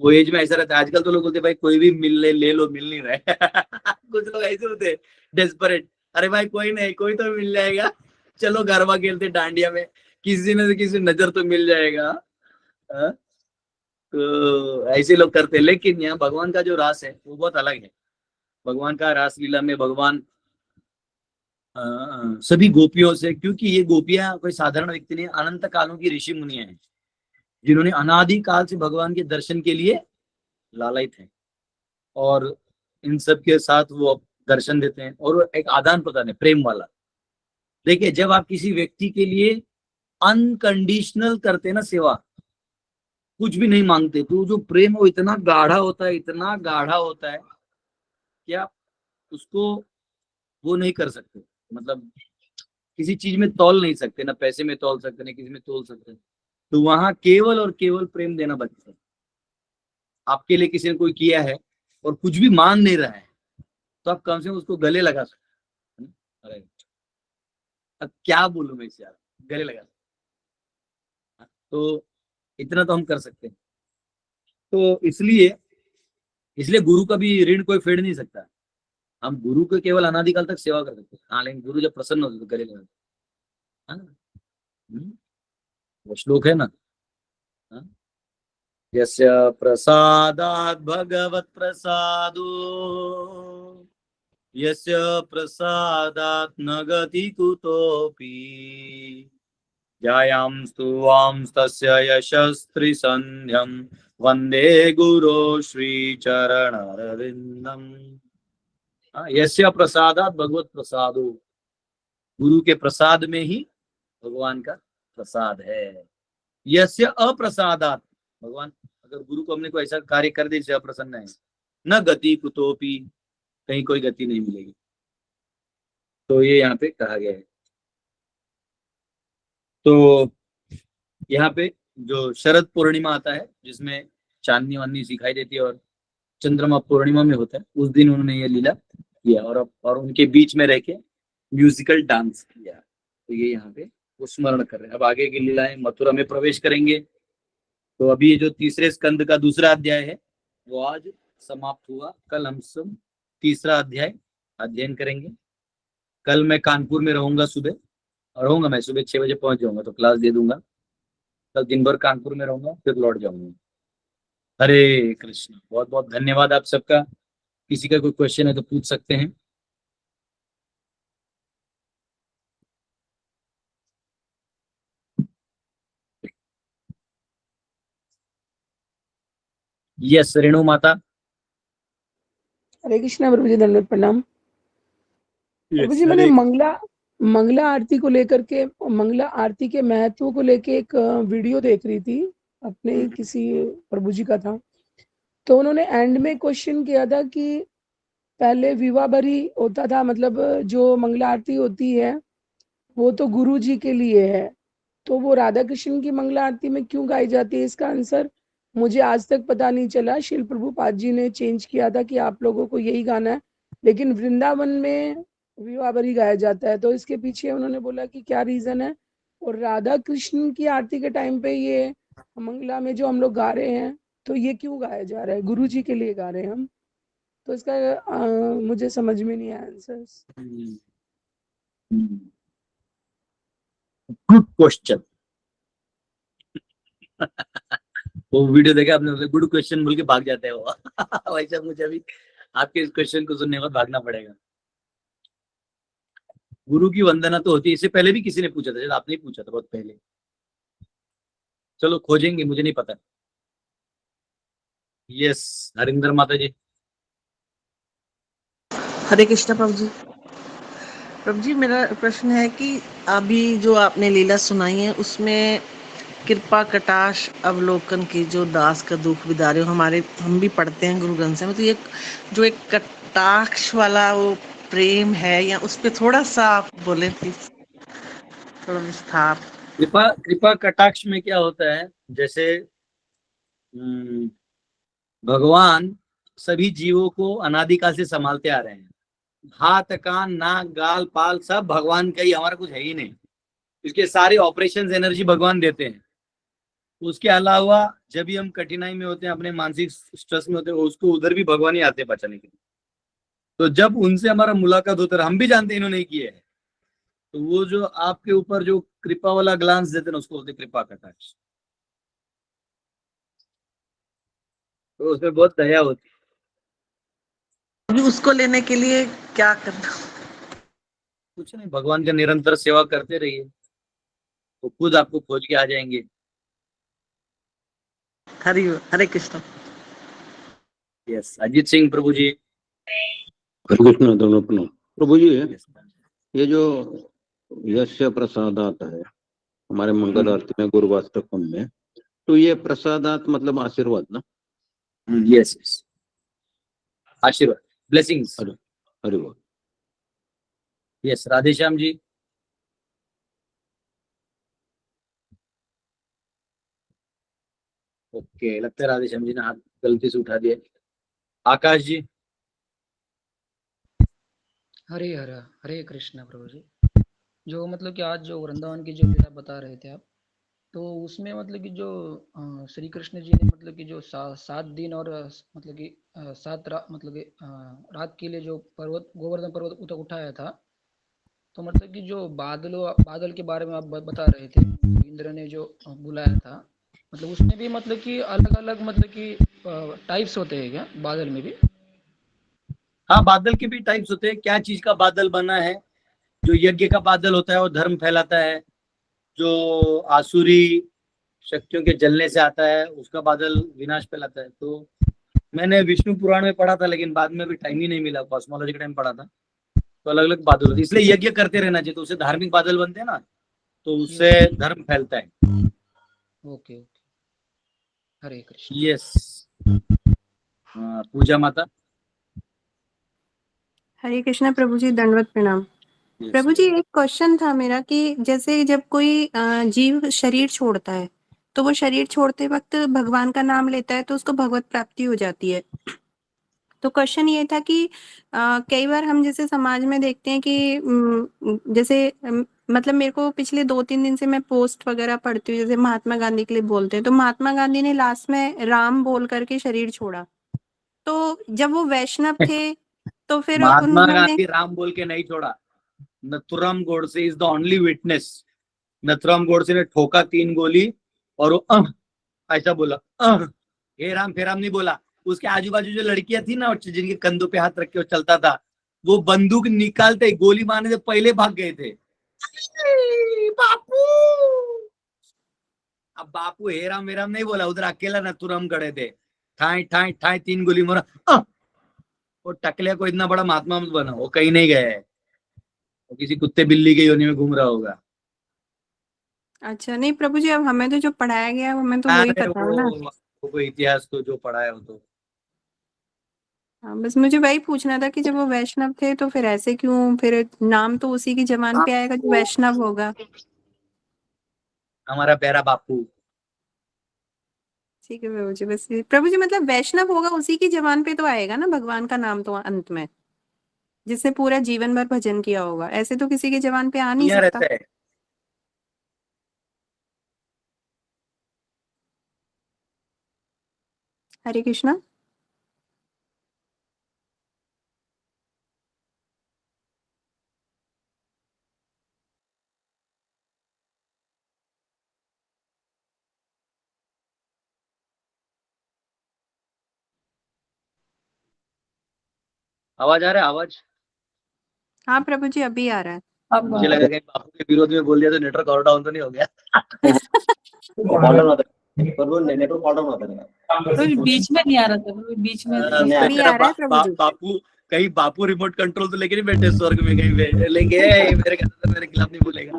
वो एज में ऐसा रहता है। आजकल तो लोग बोलते भाई कोई भी ले लो, मिल नहीं रहा है कुछ लोग ऐसे होते हैं डेस्परेट, अरे भाई कोई नहीं, कोई तो मिल जाएगा, चलो गरबा खेलते डांडिया में, किसी न किसी नजर तो मिल जाएगा। तो ऐसे लोग करते हैं। लेकिन यहाँ भगवान का जो रास है वो बहुत अलग है। भगवान का रास लीला में भगवान सभी गोपियों से, क्योंकि ये गोपियां कोई साधारण व्यक्ति नहीं, अनंत कालों की ऋषि मुनियां हैं जिन्होंने अनादि काल से भगवान के दर्शन के लिए लालायित हैं, और इन सब के साथ वो दर्शन देते हैं और एक आदान प्रदान है प्रेम वाला। देखिए जब आप किसी व्यक्ति के लिए अनकंडीशनल करते हैं ना सेवा, कुछ भी नहीं मांगते, तो जो प्रेम वो इतना गाढ़ा होता है, इतना गाढ़ा होता है कि आप उसको वो नहीं कर सकते, मतलब किसी चीज में तौल नहीं सकते, ना पैसे में तौल सकते, ना किसी में तौल सकते। तो वहां केवल और केवल प्रेम देना बचता है। आपके लिए किसी ने कोई किया है और कुछ भी मांग नहीं रहा है तो आप कम से कम उसको गले लगा सकते हैं। अरे अब क्या बोलूं मैं इसे यार, गले लगा सकते, तो इतना तो हम कर सकते हैं। तो इसलिए गुरु का भी ऋण कोई फेड़ नहीं सकता। हम गुरु को केवल अनादिकाल तक सेवा कर सकते हैं। हाँ, लेकिन गुरु जब प्रसन्न होते तो गले लगाते, है ना? वो श्लोक है ना, हाँ? यस्य प्रसादात् भगवत् प्रसादो यस्य प्रसादात् न गति कुतोऽपि ध्यायाम्स्तु वांस्तस्य यशस्त्रिसन्ध्यं वन्दे गुरो श्रीचरणरविन्दम्। यस्य प्रसादात् भगवत प्रसादो, गुरु के प्रसाद में ही भगवान का प्रसाद है। यस्य अप्रसादात्, भगवान अगर गुरु को हमने कोई ऐसा कार्य कर दे जिससे अप्रसन्न है, न गति कुतोपि, कहीं कोई गति नहीं मिलेगी। तो ये यहाँ पे कहा गया है। तो यहाँ पे जो शरद पूर्णिमा आता है जिसमें चांदनी वांदनी सिखाई देती है और चंद्रमा पूर्णिमा में होता है, उस दिन उन्होंने ये लीला किया और उनके बीच में रह के म्यूजिकल डांस किया। तो ये यहाँ पे वो स्मरण कर रहे हैं। अब आगे की लीलाएं मथुरा में प्रवेश करेंगे। तो अभी ये जो तीसरे स्कंद का दूसरा अध्याय है वो आज समाप्त हुआ। कल हम सब तीसरा अध्याय अध्ययन करेंगे। कल मैं कानपुर में रहूंगा, मैं सुबह 6 बजे पहुंच जाऊंगा, तो क्लास दे दूंगा। कल दिन भर कानपुर में रहूंगा, फिर लौट जाऊंगा। हरे कृष्ण। बहुत बहुत धन्यवाद आप सबका। किसी का कोई क्वेश्चन है तो पूछ सकते हैं। यस, रेणु माता। हरे कृष्णा प्रभु जी, दंडवत प्रणाम। प्रभु जी, मैंने मंगला आरती को लेकर के, मंगला आरती के महत्व को लेके एक वीडियो देख रही थी, अपने किसी प्रभु जी का था। तो उन्होंने एंड में क्वेश्चन किया था कि पहले विवाह भरी होता था, मतलब जो मंगला आरती होती है वो तो गुरु जी के लिए है, तो वो राधा कृष्ण की मंगला आरती में क्यों गाई जाती है? इसका आंसर मुझे आज तक पता नहीं चला। शिल प्रभुपाद जी ने चेंज किया था कि आप लोगों को यही गाना है, लेकिन वृंदावन में विवाह भरी गाया जाता है। तो इसके पीछे उन्होंने बोला कि क्या रीजन है, और राधा कृष्ण की आरती के टाइम पे ये मंगला में जो हम लोग गा रहे हैं तो ये क्यों गाया जा रहा है? गुरु जी के लिए गा रहे हैं हम। तो इसका मुझे समझ में नहीं आया आंसर्स। Good question. वो वीडियो देखा आपने, गुड क्वेश्चन बोल के भाग जाते हैं वो। वैसे मुझे अभी आपके इस क्वेश्चन को सुनने के बाद भागना पड़ेगा। गुरु की वंदना तो होती है, इससे पहले भी किसी ने पूछा था, आपने ही पूछा था बहुत पहले। चलो खोजेंगे, मुझे नहीं पता। यस, हरिंदर माता जी। हरे कृष्णा प्रभु जी। प्रभु जी, मेरा प्रश्न है कि अभी जो आपने लीला सुनाई है उसमें कृपा कटाक्ष अवलोकन की जो दास का दुख बिदारे हमारे, हम भी पढ़ते हैं गुरु ग्रंथ में, तो ये जो एक कटाक्ष वाला वो प्रेम है, या उस पर थोड़ा सा आप बोले प्लीज, थोड़ा विस्तार। कृपा कटाक्ष में क्या होता है, जैसे भगवान सभी जीवों को अनादिकाल से संभालते आ रहे हैं। हाथ, कान, नाक, गाल, पाल सब भगवान का ही, हमारा कुछ है ही नहीं। इसके सारे ऑपरेशंस एनर्जी भगवान देते हैं। उसके अलावा जब भी हम कठिनाई में होते हैं, अपने मानसिक स्ट्रेस में होते हैं, उसको उधर भी भगवान ही आते हैं बचाने के लिए। तो जब उनसे हमारा मुलाकात होता है, हम भी जानते हैं इन्होंने किया है, तो वो जो आपके ऊपर जो कृपा वाला ग्लांस देते हैं उसको बोलते कृपा कटाक्ष। तो उसमें बहुत दया होती अभी उसको लेने के लिए क्या करना? कुछ नहीं, भगवान का निरंतर सेवा करते रहिए, वो खुद आपको खोज के आ जाएंगे। हरे कृष्ण। यस, अजीत सिंह प्रभु जी। हरे कृष्ण। दोनों प्रभु जी, ये जो यस्य प्रसादात है हमारे मंगल आरती में, गुरुवाष्टकम में, तो ये प्रसादात मतलब आशीर्वाद ना? यस यस, आशीर्वाद, ब्लेसिंग्स। अरे वाह। यस, राधेश्याम जी। ओके, लगता है राधेश्याम जी ने हाथ गलती से उठा दिया। आकाश जी। हरे कृष्णा प्रभु जी। जो मतलब कि आज जो वृंदावन की जो लीला बता रहे थे आप, तो उसमें मतलब कि जो श्री कृष्ण जी ने मतलब कि जो 7 दिन और मतलब कि 7 मतलब कि रात के लिए जो पर्वत गोवर्धन पर्वत उठाया था, तो मतलब कि जो बादल के बारे में आप बता रहे थे, इंद्र ने जो बुलाया था, मतलब उसमें भी मतलब कि अलग अलग मतलब कि टाइप्स होते हैं क्या बादल में भी? हाँ, बादल के भी टाइप्स होते हैं। क्या चीज का बादल बना है? जो यज्ञ का बादल होता है वो धर्म फैलाता है, जो आसुरी शक्तियों के जलने से आता है उसका बादल विनाश फैलाता है। तो मैंने विष्णु पुराण में पढ़ा था, लेकिन बाद में भी टाइम ही नहीं मिला, कॉस्मोलॉजी के टाइम पढ़ा था। तो अलग अलग बादल होते, इसलिए यज्ञ करते रहना चाहिए, तो उससे धार्मिक बादल बनते हैं ना, तो उससे धर्म फैलता है। ओके ओके, हरे कृष्ण। यस, पूजा माता। हरे कृष्णा प्रभु जी, दंडवत प्रणाम। प्रभु जी, एक क्वेश्चन था मेरा कि जैसे जब कोई जीव शरीर छोड़ता है, तो वो शरीर छोड़ते वक्त भगवान का नाम लेता है तो उसको भगवत प्राप्ति हो जाती है। तो क्वेश्चन ये था कि कई बार हम जैसे समाज में देखते हैं कि जैसे मतलब मेरे को पिछले 2-3 दिन से मैं पोस्ट वगैरह पढ़ती हूँ, जैसे महात्मा गांधी के लिए बोलते हैं, तो महात्मा गांधी ने लास्ट में राम बोल करके शरीर छोड़ा। तो जब वो वैष्णव थे तो फिर महात्मा उन्होंने गांधी राम बोल के नहीं छोड़ा। Nathuram Godse is the only witness. Nathuram Godse ने ठोका 3 गोली और वो ऐसा बोला, हे राम हे राम नहीं बोला। उसके आजू बाजू जो लड़कियां थी ना, जिनके कंधों पे हाथ रख के वो चलता था, वो बंदूक निकालते गोली मारने से पहले भाग गए थे। बापू, अब बापू हे राम नहीं बोला, उधर अकेला नथुराम खड़े थे, ठाई ठाई ठाई 3 गोली मारा। वो टकले को इतना बड़ा महात्मा मत बना, वो कहीं नहीं गया है, वो किसी कुत्ते बिल्ली के योनि में घूम रहा होगा। अच्छा, नहीं प्रभु जी, अब हमें तो जो पढ़ाया गया है हमें तो वही अरे पता है ना। वो इतिहास तो जो पढ़ा है वो तो। हाँ, बस मुझे वही पूछना था कि जब वो वैष्णव थे तो फिर ऐसे क्यों, फिर नाम तो उसी की जबान पे आएगा जो वैष्णव होगा। हमारा प्यारा बापू। ठीक है प्रभु जी, बस प्रभु जी मतलब वैष्णव होगा उसी की जबान पे तो आएगा ना भगवान का नाम, तो अंत में जिसने पूरा जीवन भर भजन किया होगा, ऐसे तो किसी की जबान पे आ नहीं यहाँ सकता। रहता है। हरे कृष्णा। आवाज आ रहा है? आवाज हाँ प्रभु जी, अभी आ रहा है। मुझे लगा कहीं बापू के विरोध में बोल दिया तो नेटवर्क और डाउन तो नहीं हो गया। तो बीच में नहीं आ रहा था, बीच में अभी आ रहा है प्रभु जी। बापू कहीं बापू रिमोट कंट्रोल तो लेके नहीं बैठे स्वर्ग में, कहीं पे लेंगे मेरे खिलाफ नहीं बोलेगा।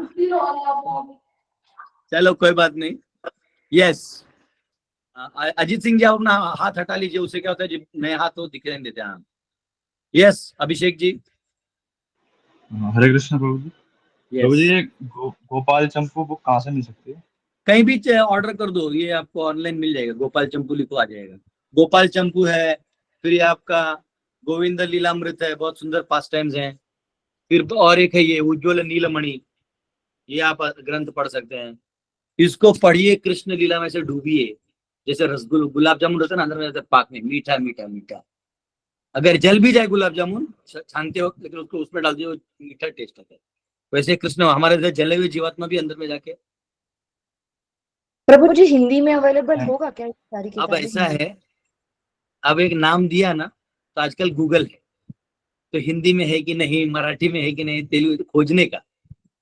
चलो कोई बात नहीं। यस, अजीत सिंह जी आप अपना हाथ हटा लीजिए, उससे क्या होता है नए हाथ तो दिख नहीं देते हैं। यस, अभिषेक जी। हरे कृष्ण प्रभु जी। प्रभु जी, ये गोपाल चंपू बुक कहाँ से मिल सकती है? कहीं भी ऑर्डर कर दो, ये आपको ऑनलाइन मिल जाएगा। गोपाल चंपू लिखो आ जाएगा। गोपाल चंपू है, फिर ये आपका गोविंद लीलामृत है, बहुत सुंदर पास टाइम्स हैं। फिर और एक है ये उज्ज्वल नीलमणि, ये आप ग्रंथ पढ़ सकते हैं। इसको पढ़िए, कृष्ण लीला में से डूबिए। जैसे रसगुल्ला गुलाब जामुन रहता है ना, अंदर में रहता है पाक में, मीठा मीठा मीठा। अगर जल भी जाए गुलाब जामुन छानते वक्त, लेकिन उसको उसमें डाल दिए मीठा टेस्ट आता है। वैसे कृष्ण हमारे जले हुए जीवात्मा भी अंदर में जाके। प्रभु जी, हिंदी में अवेलेबल होगा क्या सारी अब किताबें? ऐसा है, अब एक नाम दिया ना, तो आजकल गूगल है, तो हिंदी में है कि नहीं, मराठी में है कि नहीं, तेलुगु खोजने का,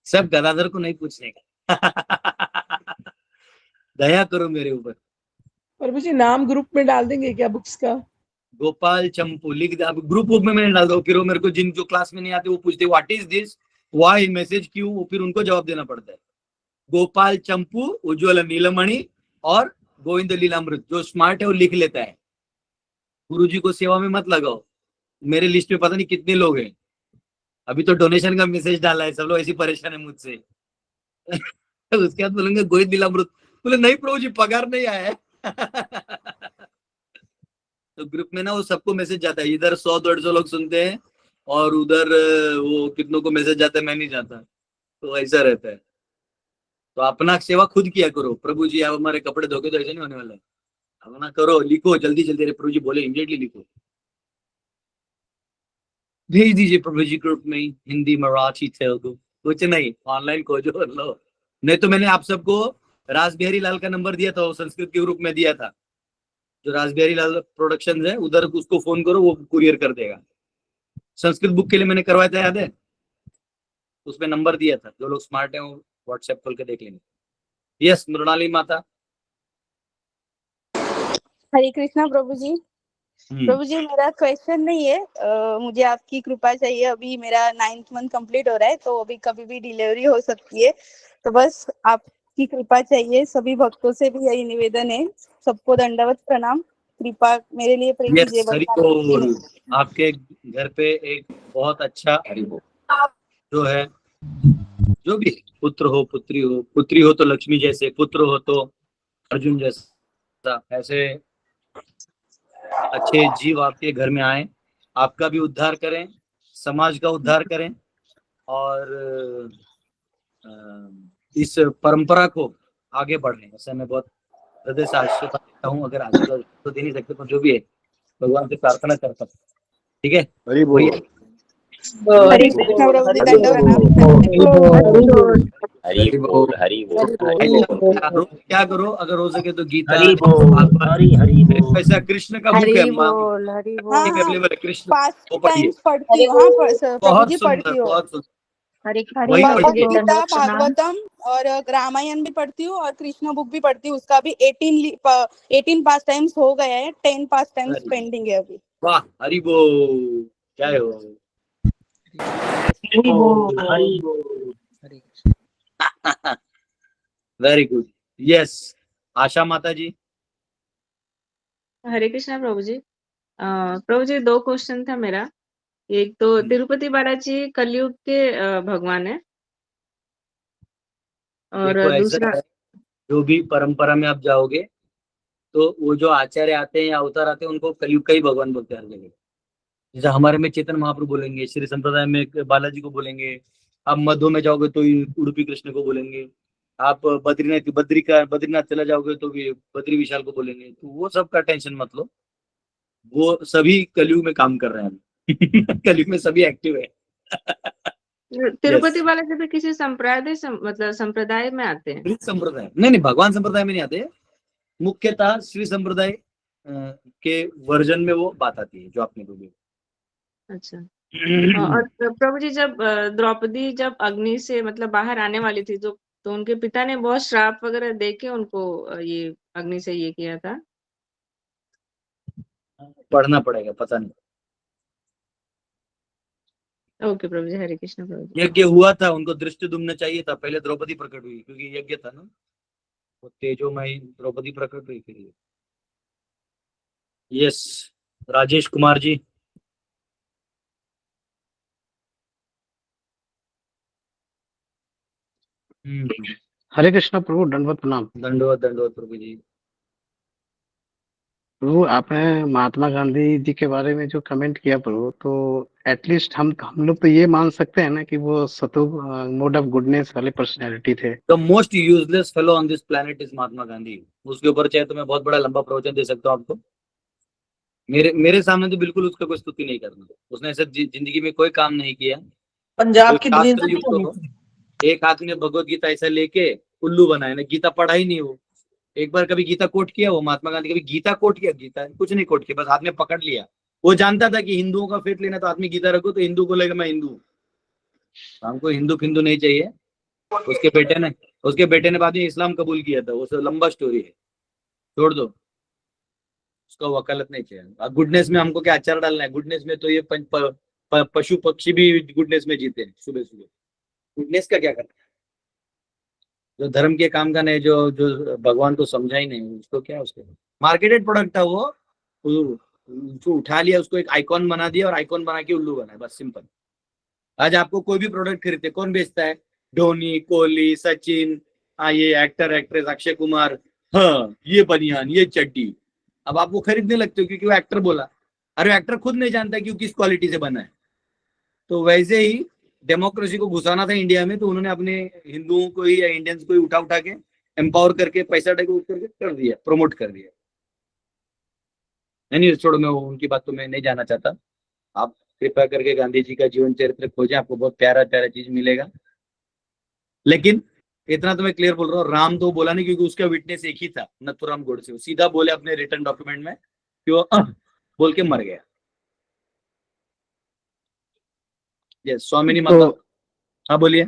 सब गदाधर को नहीं पूछने का। दया करो मेरे ऊपर। प्रभु जी, नाम ग्रुप में डाल देंगे क्या बुक्स का? गोपाल चंपू लिख दे, अब ग्रुप में मैंने डाल दो, फिर वो मेरे को जिन जो क्लास में नहीं आते वो पूछते what is this, why message क्यों, वो फिर उनको जवाब देना पड़ता है। गोपाल चंपू, उज्ज्वल नीलमणि और गोविंद लीलामृत। जो स्मार्ट है वो लिख लेता है। गुरुजी को सेवा में मत लगाओ, मेरे लिस्ट में पता नहीं कितने लोग हैं। अभी तो डोनेशन का मैसेज डाला है, सब लोग ऐसी परेशान है मुझसे। उसके बाद बोलेंगे गोविंद लीलामृत, बोले नहीं प्रभु जी पगार नहीं आया है। तो ग्रुप में ना वो सबको मैसेज जाता है, इधर 100-150 लोग सुनते हैं और उधर वो कितनों को मैसेज जाता है, मैं नहीं जाता। तो ऐसा रहता है। तो अपना सेवा खुद किया करो। प्रभु जी आप हमारे कपड़े धोके, तो ऐसे नहीं होने वाला है। अपना करो, लिखो जल्दी जल्दी। अरे प्रभु जी बोले इमीडिएटली लिखो, भेज दीजिए प्रभु जी ग्रुप में, हिंदी मराठी तेलुगु, कुछ नहीं, ऑनलाइन खोजो लो। नहीं तो मैंने आप सबको रासबिहारी लाल का नंबर दिया था, वो संस्कृत के ग्रुप में दिया था, जो रासबिहारी लाल प्रोडक्शन है उधर, उसको फोन करो, वो कुरियर कर देगा। संस्कृत बुक के लिए मैंने करवाया था, याद है? उसमें नंबर दिया था, जो लोग स्मार्ट है वो व्हाट्सएप खोल के देख लेंगे। यस मृणाली माता। हरे कृष्णा प्रभु जी। प्रभु जी मेरा क्वेश्चन नहीं है, मुझे आपकी कृपा चाहिए। अभी मेरा 9th मंथ कंप्लीट हो रहा है, तो अभी कभी भी डिलीवरी हो सकती है, तो बस आपकी कृपा चाहिए। सभी भक्तों से भी यही निवेदन है, सबको दंडवत प्रणाम, कृपा मेरे लिए प्रेम कीजिए। हरि बोल। आपके घर पे एक बहुत अच्छा जो है, जो भी पुत्र हो पुत्री हो, पुत्री हो तो लक्ष्मी जैसे, पुत्र हो तो अर्जुन जैसा, ऐसे अच्छे जीव आपके घर में आए, आपका भी उद्धार करें, समाज का उद्धार करें, और इस परंपरा को आगे बढ़ने। ऐसे मैं बहुत हृदय से आशीर्वाद देता हूँ। अगर आगे तो दे नहीं सकते, तो जो भी है भगवान से प्रार्थना करता हूँ। ठीक है, हरि बोल। हरे कृष्णा प्रभु जी क्या करो, अगर हो सके तो गीता, ऐसा कृष्ण का बुक है अवेलेबल है, कृष्ण वो पढ़िए, बहुत सुंदर, बहुत सुंदर। गीता, भागवतम और रामायण भी पढ़ती हूँ, और कृष्ण बुक भी पढ़ती हूँ। उसका भी 18 पास टाइम्स हो गया है, 10 पास टाइम्स पेंडिंग है अभी। वाह, हरि बोल, क्या हो। Very good. यस आशा माता जी। हरे कृष्णा प्रभु जी। प्रभु जी 2 क्वेश्चन था मेरा। एक तो तिरुपति बालाजी कलयुग के भगवान है, और दूसरा जो भी परंपरा में आप जाओगे, तो वो जो आचार्य आते हैं या अवतार आते हैं, उनको कलयुग का ही भगवान बोलते हैं हर जगह। जैसे हमारे में चेतन महाप्रभु बोलेंगे, श्री संप्रदाय में बालाजी को बोलेंगे, आप मध्य में जाओगे तो उडुपी कृष्ण को बोलेंगे, आप बद्रीनाथ चला जाओगे तो भी बद्री विशाल को बोलेंगे। तो वो सब का टेंशन मत लो, वो सभी कलयुग में काम कर रहे हैं। कलयुग में सभी एक्टिव है। तिरुपति बालाजी भी किसी मतलब संप्रदाय में आते हैं? संप्रदाय नहीं, भगवान संप्रदाय में नहीं आते, मुख्यतः श्री संप्रदाय के वर्जन में वो बात आती है जो आपने बोली। अच्छा। और प्रभु जी जब द्रौपदी जब अग्नि से मतलब बाहर आने वाली थी, तो उनके पिता ने बहुत श्राप वगैरह देके उनको ये अग्नि से ये किया था। पढ़ना पड़ेगा, पता नहीं। ओके प्रभु जी, हरे कृष्ण प्रभु जी। यज्ञ हुआ था, उनको दृष्टि दुम्न चाहिए था, पहले द्रौपदी प्रकट हुई, क्योंकि यज्ञ था ना, वो तेजोमयी द्रौपदी प्रकट हुई फिर। यस राजेश कुमार जी। हरे कृष्णा प्रभु, दंडवत प्रणाम। दंडवत दंडवत प्रभु जी। प्रभु आपने महात्मा गांधी जी के बारे में जो कमेंट किया प्रभु, तो एटलीस्ट हम लोग तो ये मान सकते हैं ना कि वो सतुव मोड ऑफ गुडनेस वाले पर्सनैलिटी थे। The most useless fellow on this planet is Mahatma Gandhi. उसके ऊपर चाहे तो मैं बहुत बड़ा लंबा प्रवचन दे सकता हूँ आपको। मेरे सामने तो बिल्कुल उसका कोई स्तुति नहीं करना। उसने ऐसे जिंदगी में कोई काम नहीं किया। पंजाब की एक हाथ में भगवत गीता ऐसा लेके उल्लू बनाया ना, गीता पढ़ा ही नहीं वो। एक बार कभी गीता कोट किया वो महात्मा गांधी, कभी गीता कोट किया? गीता कुछ नहीं कोट किया, बस हाथ में पकड़ लिया। वो जानता था कि हिंदुओं का फेथ लेना तो हाथ में गीता रखो, तो हिंदू बोलेगा मैं हिंदू हूँ। हमको हिंदू फिंदू नहीं चाहिए। उसके बेटे ने बाद में इस्लाम कबूल किया था। वो सब लंबा स्टोरी है, छोड़ दो, उसका वकालत नहीं चाहिए। गुडनेस में हमको क्या अचार डालना है? गुडनेस में तो ये पशु पक्षी भी गुडनेस में जीते हैं सुबह सुबह। गुडनेस का क्या करना है? जो धर्म के काम का नहीं, जो भगवान को समझा ही नहीं, उसको क्या, उसको मार्केटेड प्रोडक्ट था वो, उसको उठा लिया, उसको एक आइकॉन बना दिया और आइकॉन बना के उल्लू बनाया, बस सिंपल। आज आपको कोई भी प्रोडक्ट खरीदते कौन बेचता है? धोनी, कोहली, सचिन, ये एक्टर एक्ट्रेस, अक्षय कुमार, हाँ ये बनियान, ये चड्डी। अब आप वो खरीदने लगते हो क्योंकि वो एक्टर बोला। अरे एक्टर खुद नहीं जानता कि वो किस क्वालिटी से बना है। तो वैसे ही डेमोक्रेसी को घुसाना था इंडिया में, तो उन्होंने अपने हिंदुओं को ही या इंडियंस को ही उठा उठा के एम्पावर करके पैसा डेको करके कर दिया, प्रमोट कर दिया। नहीं छोड़ो, मैं उनकी बात तो मैं नहीं जाना चाहता। आप कृपया करके गांधी जी का जीवन चरित्र खोजें, आपको बहुत प्यारा प्यारा चीज मिलेगा। लेकिन इतना तो मैं क्लियर बोल रहा हूँ, राम तो बोला नहीं, क्योंकि उसका विटनेस एक ही था, नथुराम गोडसे। वो सीधा बोले अपने रिटर्न डॉक्यूमेंट में कि वो बोल के मर गया। यस, स्वामिनी माता। हाँ बोलिए।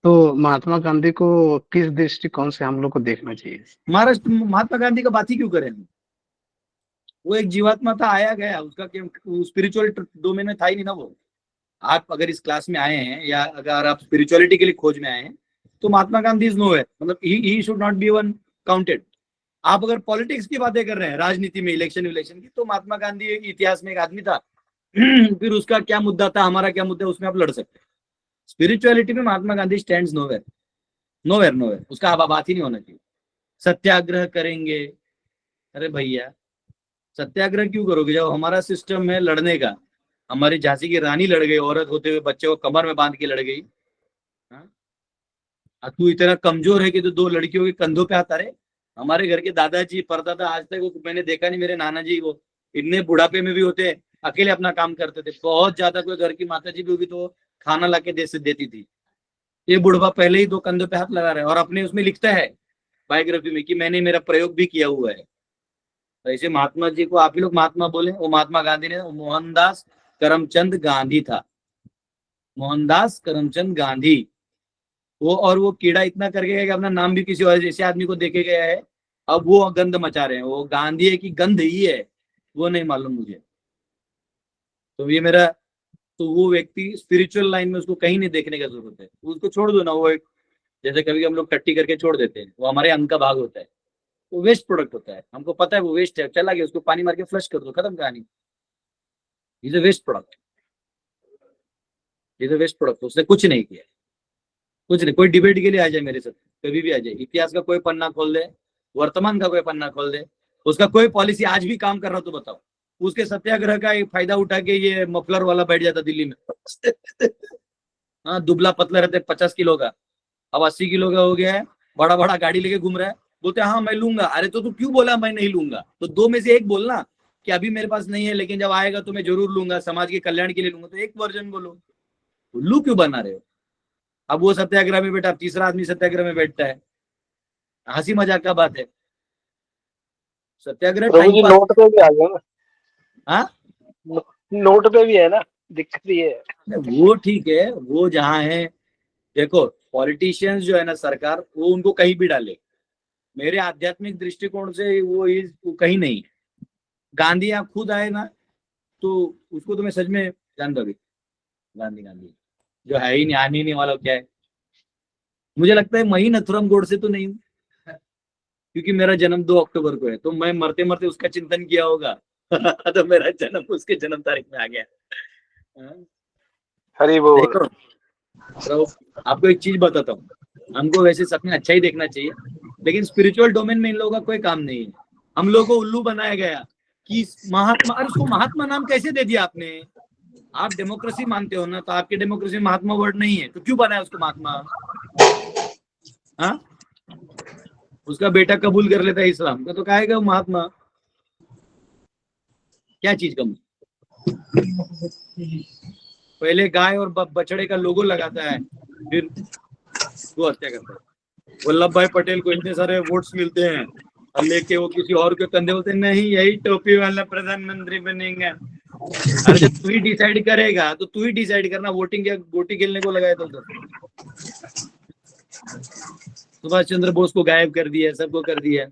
तो महात्मा गांधी को किस दृष्टिकोण से हम लोग को देखना चाहिए? महाराष्ट्र महात्मा गांधी का बात ही क्यों करें? वो एक जीवात्मा था, आया गया, उसका स्पिरिचुअल डोमेन में था ही नहीं ना वो। आप अगर इस क्लास में आए हैं या अगर आप स्पिरिचुअलिटी के लिए खोज में आए हैं, तो महात्मा गांधी इज नोवेयर, मतलब he should not be one counted. आप अगर पॉलिटिक्स की बातें कर रहे हैं, राजनीति में इलेक्शन की, तो महात्मा गांधी इतिहास में एक आदमी था। फिर उसका क्या मुद्दा था, हमारा क्या मुद्दा है, उसमें आप लड़ सकते हैं। स्पिरिचुअलिटी में Mahatma Gandhi stands nowhere, nowhere nowhere, उसका बात ही नहीं होना चाहिए। सत्याग्रह करेंगे, अरे भैया सत्याग्रह क्यों करोगे जब हमारा सिस्टम है लड़ने का? हमारी झांसी की रानी लड़ गई, औरत होते हुए बच्चे को कमर में बांध के लड़ गई। तू इतना कमजोर है कि तो दो लड़कियों के कंधों पे हाथ। अरे हमारे घर के दादाजी परदादा आज तक मैंने देखा नहीं, मेरे नाना जी वो इतने बुढ़ापे में भी होते अकेले अपना काम करते थे। बहुत ज्यादा कोई घर की माता जी भी होगी तो खाना ला के देती थी। ये बुढ़वा पहले ही दो कंधों पे हाथ लगा रहा है और अपने उसमें लिखता है बायोग्राफी में कि मैंने मेरा प्रयोग भी किया हुआ है। तो ऐसे महात्मा जी को आप ही लोग महात्मा बोले, वो महात्मा गांधी ने मोहनदास करमचंद गांधी था, मोहनदास करमचंद गांधी। वो और वो कीड़ा इतना करके गया कि अपना नाम भी किसी और जैसे आदमी को देके गया है। अब वो गंध मचा रहे हैं, वो गांधी है कि गंध ही है वो नहीं मालूम मुझे। तो ये मेरा, तो वो व्यक्ति स्पिरिचुअल लाइन में उसको कहीं नहीं देखने का जरूरत है, उसको छोड़ दो ना। वो एक जैसे कभी हम लोग टट्टी करके छोड़ देते हैं, वो हमारे अंग का भाग होता है, वो वेस्ट प्रोडक्ट होता है, हमको पता है वो वेस्ट है, चला गया, उसको पानी मार के फ्लश कर दो, खत्म कहानी। Is a waste product, is a waste product, उसने कुछ नहीं किया, कुछ नहीं। कोई डिबेट के लिए आ जाए मेरे साथ, कभी भी आ जाए, इतिहास का कोई पन्ना खोल दे, वर्तमान का कोई पन्ना खोल दे, उसका कोई पॉलिसी आज भी काम कर रहा हो तो बताओ। उसके सत्याग्रह का एक फायदा उठा के ये मफलर वाला बैठ जाता दिल्ली में। हाँ, दुबला पतला रहते 50 किलो का, अब 80 किलो का हो गया है, बड़ा बड़ा गाड़ी लेके घूम रहा है, बोलते हाँ मैं लूंगा। अरे तो तू क्यों बोला मैं नहीं लूंगा? तो दो में से एक बोलना कि अभी मेरे पास नहीं है लेकिन जब आएगा तो मैं जरूर लूंगा, समाज के कल्याण के लिए लूंगा। तो एक वर्जन बोलो, उल्लू क्यों बना रहे हो? अब वो सत्याग्रह में बैठा, अब तीसरा आदमी सत्याग्रह में बैठता है, हंसी मजाक का बात है। सत्याग्रह नोट पे भी आ गया ना। हाँ, नोट पे भी है ना, दिक्कत ये है। वो ठीक है, वो जहाँ है, देखो पॉलिटिशियंस जो है ना, सरकार, वो उनको कहीं भी डाले। मेरे आध्यात्मिक दृष्टिकोण से वो कहीं नहीं है। गांधी आप खुद आए ना, तो उसको तो मैं सच में जान दो, गांधी जो है ही नहीं, आने ही नहीं वाला क्या है। मुझे लगता है मैं ही नथुराम गोडसे तो नहीं हूँ, क्योंकि मेरा जन्म 2 अक्टूबर को है, तो मैं मरते मरते उसका चिंतन किया होगा। तो मेरा जन्म उसके जन्म तारीख में आ गया। हरी बोल। देखो तो आपको एक चीज बताता हूँ, हमको वैसे सपने अच्छा ही देखना चाहिए, लेकिन स्पिरिचुअल डोमेन में इन लोगों का कोई काम नहीं है। हम लोगों को उल्लू बनाया गया कि महात्मा, अरे उसको महात्मा नाम कैसे दे दिया आपने? आप डेमोक्रेसी मानते हो ना, तो आपके डेमोक्रेसी में महात्मा वर्ड नहीं है, तो क्यों बनाया उसको महात्मा? हाँ, उसका बेटा कबूल कर लेता है इस्लाम का, तो कहेगा महात्मा। क्या चीज कम? पहले गाय और बछड़े का लोगो लगाता है, फिर वो हत्या करता है। वल्लभ भाई पटेल को इतने सारे वोट्स मिलते हैं और लेके वो किसी और के कंधे बोलते नहीं यही टोपी वाला प्रधानमंत्री बनेंगे। अरे जब तू ही डिसाइड करेगा तो तू ही डिसाइड करना, वोटिंग क्या गोटी खेलने को लगाया था उधर। सुभाष चंद्र बोस को गायब कर दिया, सबको कर दिया।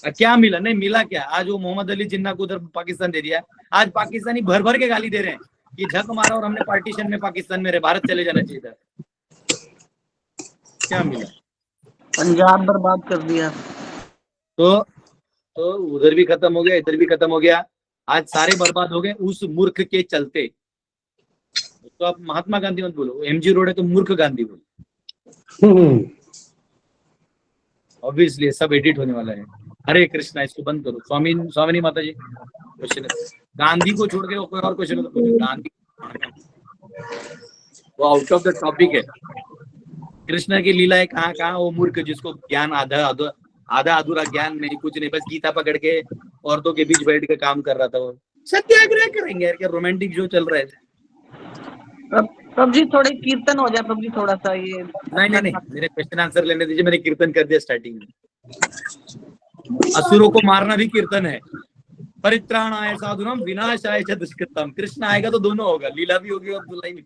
क्या मिला? नहीं मिला क्या? आज वो मोहम्मद अली जिन्ना को उधर पाकिस्तान दे दिया। आज पाकिस्तानी भर भर के गाली दे रहे हैं कि झक मारा और हमने पार्टीशन में पाकिस्तान में रहे, भारत चले जाना चाहिए था। क्या मिला? पंजाब बर्बाद कर दिया। तो उधर भी खत्म हो गया, इधर भी खत्म हो गया। आज सारे बर्बाद हो गए उस मूर्ख के चलते। तो आप महात्मा गांधी मत बोलो, एमजी रोड है तो मूर्ख गांधी बोलो। ऑब्वियसली सब एडिट होने वाला है। हरे कृष्णा, इसको बंद करो। स्वामिनी माता जी क्वेश्चन है, गांधी को छोड़ के कोई और क्वेश्चन तो पूछो। गांधी वो आउट ऑफ द टॉपिक है। कृष्ण की लीला है कहाँ कहाँ, वो मूर्ख जिसको ज्ञान आधा अधूरा ज्ञान नहीं, कुछ नहीं, बस गीता पकड़ के औरतों के बीच बैठ के काम कर रहा था। वो सत्याग्रह करेंगे यार, क्या रोमांटिक जो चल रहा है। प्रभु जी थोड़े कीर्तन हो जाए प्रभु जी, थोड़ा सा ये। नहीं, मेरे क्वेश्चन आंसर लेने दीजिए। मैंने कीर्तन कर दिया स्टार्टिंग में। असुरों को मारना भी कीर्तन है। परित्राणाय साधुनाम विनाशाय च दुष्कृतम। कृष्ण आएगा तो दोनों होगा, लीला भी होगी और दुलाई भी।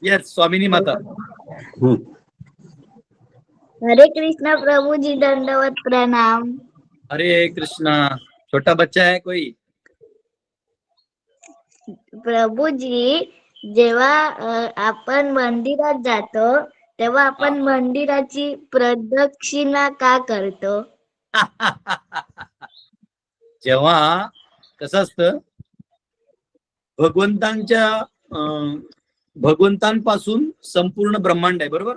यस स्वामिनी माता। हरे कृष्णा प्रभु जी, दंडवत प्रणाम। हरे कृष्णा। छोटा बच्चा है कोई? प्रभु जी, जेव्हा आपण मंदिरात जातो तेव्हा आपण मंदिराची प्रदक्षिणा का करतो? जेव्हा कसं असतं, भगवंतांपासून संपूर्ण ब्रह्मांड आहे, बरोबर?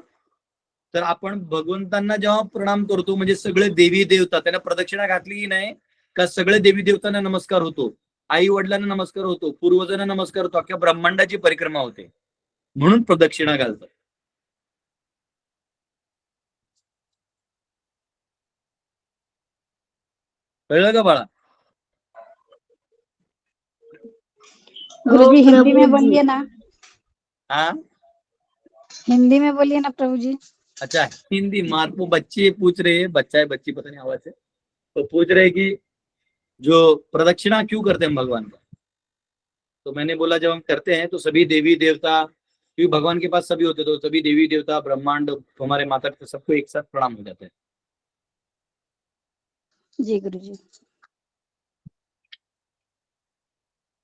तर आपण भगवंतांना जेव्हा प्रणाम करतो, म्हणजे सगळे देवी देवता त्यांना प्रदक्षिणा घातली की नाही का, सगळे देवी देवतांना नमस्कार होतो, आई वडिलांना नमस्कार होतो, पूर्वजांना नमस्कार होतो, अख्ख्या ब्रह्मांडाची परिक्रमा होते, म्हणून प्रदक्षिणा घालतात। कळलं का बाळा? गुरुजी हिंदी में बोलिए ना। हाँ हिंदी में बोलिए ना प्रभु जी। अच्छा हिंदी। वो बच्चे पूछ रहे हैं, बच्चा है बच्ची पता नहीं आवाज है, तो पूछ रहे हैं कि जो प्रदक्षिणा क्यों करते हैं भगवान का। तो मैंने बोला जब हम करते हैं तो सभी देवी देवता, क्योंकि भगवान के पास सभी होते, तो सभी देवी देवता ब्रह्मांड हमारे माता पिता सबको एक साथ प्रणाम हो जाते हैं। जी गुरुजी।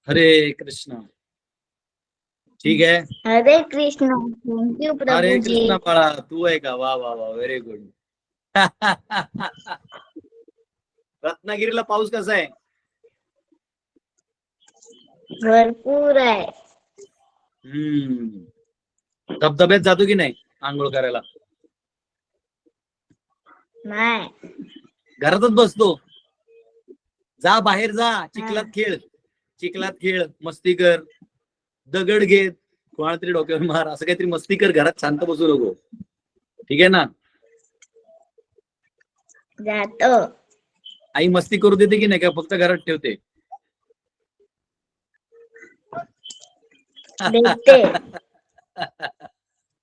हरे कृष्णा। ठीक है, हरे कृष्णा। थैंक यू प्रभु हरे जी। कृष्णा पढ़ा तू है का? वाह वाह वाह, व्हेरी गुड। रत्नागिरीला पाऊस कसा आहे? भरपूर आहे। धबधब्यात जातो की नाही आंघोळ करायला? नाही। घरातच बसतो? जा बाहेर जा, चिखलात खेळ, मस्ती कर, दगड घे, कोणाला तरी डोक्यावर मार, असं काहीतरी मस्ती कर, घरात शांत बसू नको, ठीक आहे ना? जातो। आई मस्ती करू देते की नाही का, फक्त घरात ठेवते? देते।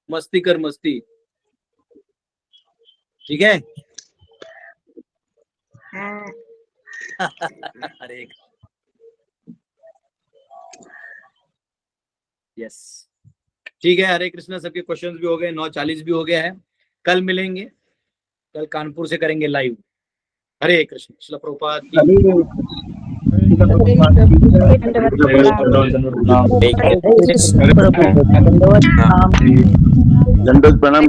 मस्ती कर, मस्ती, ठीक है? हाँ। अरे यस ठीक है। हरे कृष्णा। सबके क्वेश्चंस भी हो गए, 9:40 भी हो गया है। कल मिलेंगे, कल कानपुर से करेंगे लाइव। हरे कृष्ण। श्रील प्रभुपाद की दंडवत प्रणाम।